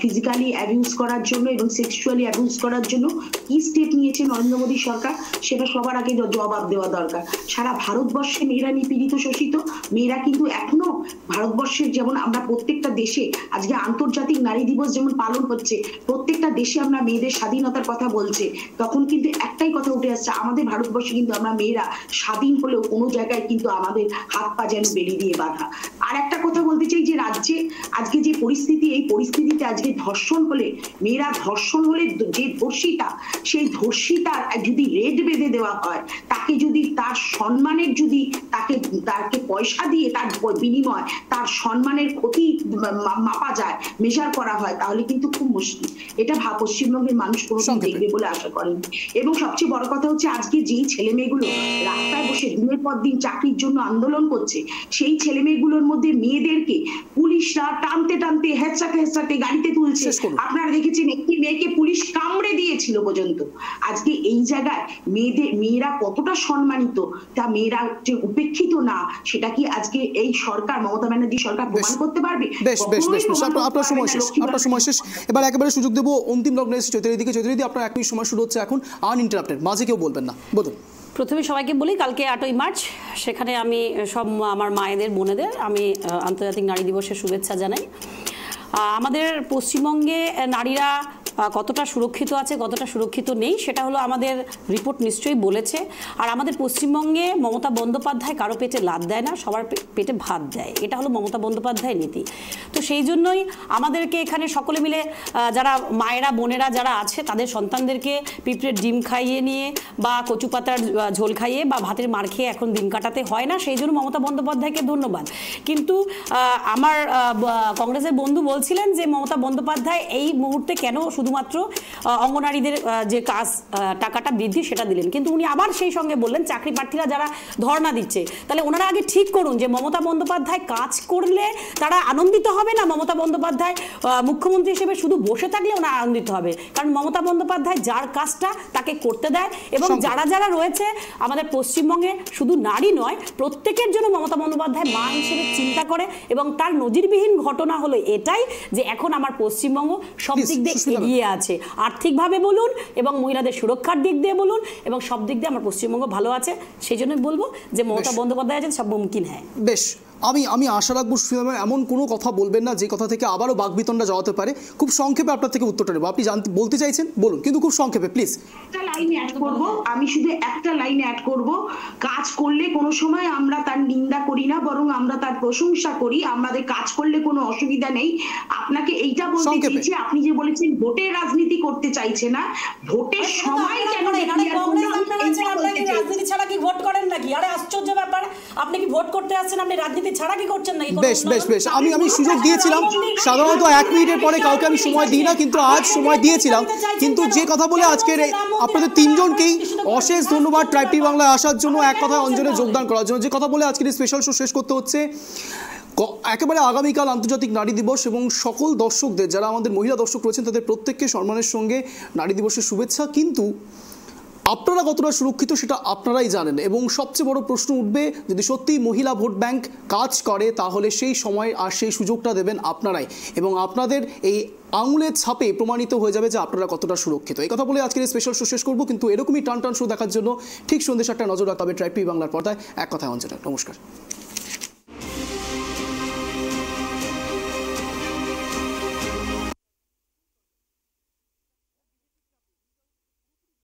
ফিজিক্যালি অ্যাবিউজ করার জন্য এবং সেক্সুয়ালি অ্যাবিউজ করার জন্য কি স্টেপ নিয়েছে নরেন্দ্র মোদী সরকার, সেটা সবার আগে জবাব দেওয়া দরকার। সারা ভারতবর্ষে মেয়েরা নিপীড়িত, শোষিত। মেয়েরা কিন্তু এখনো ভারতবর্ষের, যেমন আমরা প্রত্যেকটা দেশে আজকে আন্তর্জাতিক নারী দিবস যেমন পালন হচ্ছে, প্রত্যেকটা দেশে আমরা মেয়েদের স্বাধীনতার কথা বলছে, তখন কিন্তু একটাই কথা উঠে আসছে, আমাদের ভারতবর্ষে কিন্তু আমরা মেয়েরা স্বাধীন হলেও কোনো জায়গায় কিন্তু আমাদের হাত পা যেন বেলি দিয়ে বাঁধা। আর একটা কথা বলতে চাই যে রাজ্যে আজকে যে পরিস্থিতি, এই পরিস্থিতিতে আজকে ধর্ষণ হলে, মেয়েরা ধর্ষণ হলে যে ধর্ষিতা, সেই ধর্ষিতার যদি রেট বেঁধে দেওয়া হয়, তাকে যদি তার সম্মানের, যদি তাকে পয়সা দিয়ে তার বিনিময় তার সম্মানের ক্ষতি মাপা যায়, মেজার করা হয়, তাহলে কিন্তু খুব মুশকিল। এটা পশ্চিমবঙ্গের মানুষ কোনোদিন দেখবে বলে আশা করেনি। এবং সবচেয়ে বড় কথা হচ্ছে আজকে যেই ছেলে মেয়েগুলো রাস্তায় বসে দিনের পর দিন চাকরির জন্য আন্দোলন করছে, সেই ছেলে মেয়েগুলোর মধ্যে মেয়েদেরকে পুলিশরা টানতে টানতে হেঁচড়াতে গাড়িতে তুলছে। আপনারা দেখেছেন একটি মেয়েকে পুলিশ কামড়ে দিয়েছিল পর্যন্ত। আজকে এই জায়গায় মেয়েরা কতটা সম্মানিত, তা মেয়েরা যে উপেক্ষিত না, সেটা কি আজকে এই সরকার, মমতা ব্যানার্জি সরকার প্রমাণ করতে পারবে? আপনার সময় শেষ। এবার একেবারে সুযোগ দেবো অন্তিম লগ্নে চৈতালিদিকে। চৈতালিদি, আপনার 1 মিনিট সময় শুরু হচ্ছে এখন, আনইন্টারাপ্টেড, মাঝে কেউ বলবেন না, বলুন। প্রথমে সবাইকে বলি, কালকে 8ই মার্চ, সেখানে আমি সব আমার মায়েদের, বোনেদের আমি আন্তর্জাতিক নারী দিবসের শুভেচ্ছা জানাই। আমাদের পশ্চিমবঙ্গে নারীরা কতটা সুরক্ষিত আছে, কতটা সুরক্ষিত নেই, সেটা হলো আমাদের রিপোর্ট নিশ্চয়ই বলেছে। আর আমাদের পশ্চিমবঙ্গে মমতা বন্দ্যোপাধ্যায় কারো পেটে লাথ দেয় না, সবার পেটে ভাত দেয়। এটা হলো মমতা বন্দ্যোপাধ্যায়ের নীতি। তো সেই জন্যই আমাদেরকে এখানে সকলে মিলে, যারা মায়েরা, বোনেরা যারা আছে, তাদের সন্তানদেরকে পিঁপড়ের ডিম খাইয়ে নিয়ে বা কচু পাতার ঝোল খাইয়ে বা ভাতের মার খেয়ে এখন দিন কাটাতে হয় না। সেই জন্য মমতা বন্দ্যোপাধ্যায়কে ধন্যবাদ। কিন্তু আমার কংগ্রেসের বন্ধু বলছিলেন যে মমতা বন্দ্যোপাধ্যায় এই মুহূর্তে কেন শুধু শুধুমাত্র অঙ্গনারীদের যে কাজ টাকাটা বৃদ্ধি সেটা দিলেন, কিন্তু উনি আবার সেই সঙ্গে বললেন চাকরি প্রার্থীরা যারা ধর্ণা দিচ্ছে তাহলে ওনারা আগে ঠিক করুন যে মমতা বন্দ্যোপাধ্যায় কাজ করলে তারা আনন্দিত হবে, না মমতা বন্দ্যোপাধ্যায় মুখ্যমন্ত্রী হিসেবে শুধু বসে থাকলে ওনারা আনন্দিত হবে। কারণ মমতা বন্দ্যোপাধ্যায় যার কাজটা তাকে করতে দেয়, এবং যারা যারা রয়েছে আমাদের পশ্চিমবঙ্গে শুধু নারী নয় প্রত্যেকের জন্য মমতা বন্দ্যোপাধ্যায় মা হিসেবে চিন্তা করে, এবং তার নজিরবিহীন ঘটনা হলো এটাই যে এখন আমার পশ্চিমবঙ্গ সব দিক দিয়ে এগিয়ে আছে, আর্থিকভাবে বলুন এবং মহিলাদের সুরক্ষার দিক দিয়ে বলুন, এবং সব দিক দিয়ে আমার পশ্চিমবঙ্গ ভালো আছে। সেই জন্যই বলবো যে মমতা বন্দ্যোপাধ্যায় আছেন সব মুমকিন হ্যাঁ। বেশ, আমি আশা রাখবো এমন কোনো কথা বলবেন না যে কথা থেকে আবারও বাকবিতণ্ডা জড়াতে পারে। খুব সংক্ষেপে আপনার থেকে উত্তরটা নেব। আপনি বলতে চাইছেন বলুন, কিন্তু খুব সংক্ষেপে প্লিজ। একটা লাইন অ্যাড করব, আমি শুধু একটা লাইন অ্যাড করব, কাজ করলে কোনো সময় আমরা তার নিন্দা করি না, বরং আমরা তার প্রশংসা করি। আমাদের কাজ করলে কোনো অসুবিধা নেই। আপনাকে এইটা বলতে চাইছি, আপনি যে বলেছেন ভোটের রাজনীতি করতে চাইছে না, ভোটের সময় কেন রাজনীতি ছাড়া কি ভোট করেন নাকি? আরে আশ্চর্য ব্যাপার, আপনি কি ভোট করতে আসছেন, আপনি রাজনীতি ছাড়া কি করছেন নাকি? বেশ আমি সুযোগ দিয়েছিলাম, সাধারণত 1 মিনিটের পরে কাউকে আমি সময় দিই না, কিন্তু আজ সময় দিয়েছিলাম। কিন্তু যে কথা বলে আজকের আপনাদের তিনজনকেই অশেষ ধন্যবাদ ট্রাইব টিভি বাংলায় আসার জন্য, এক কথায় অঞ্জনে যোগদান করার জন্য। যে কথা বলে আজকের স্পেশাল শো শেষ করতে হচ্ছে। একেবারে আগামীকাল আন্তর্জাতিক নারী দিবস, এবং সকল দর্শকদের যারা আমাদের মহিলা দর্শক রয়েছেন তাদের প্রত্যেককে সম্মানের সঙ্গে নারী দিবসের শুভেচ্ছা। কিন্তু আপনারা কতটা সুরক্ষিত সেটা আপনারাই জানেন, এবং সবচেয়ে বড় প্রশ্ন উঠবে যদি সত্যি মহিলা ভোট ব্যাংক কাজ করে তাহলে সেই সময় আর সেই সুযোগটা দেবেন আপনারাই, এবং আপনাদের এই আঙুলের ছাপে প্রমাণিত হয়ে যাবে যে আপনারা কতটা সুরক্ষিত। এই কথা বলে আজকের স্পেশাল শো শেষ করবো, কিন্তু এরকমই টান শো দেখার জন্য ঠিক সন্ধ্যে 7টায় নজর রাখতে হবে ট্রাইব টিভি বাংলার পর্দায়। এক কথায় অঞ্জনা, নমস্কার।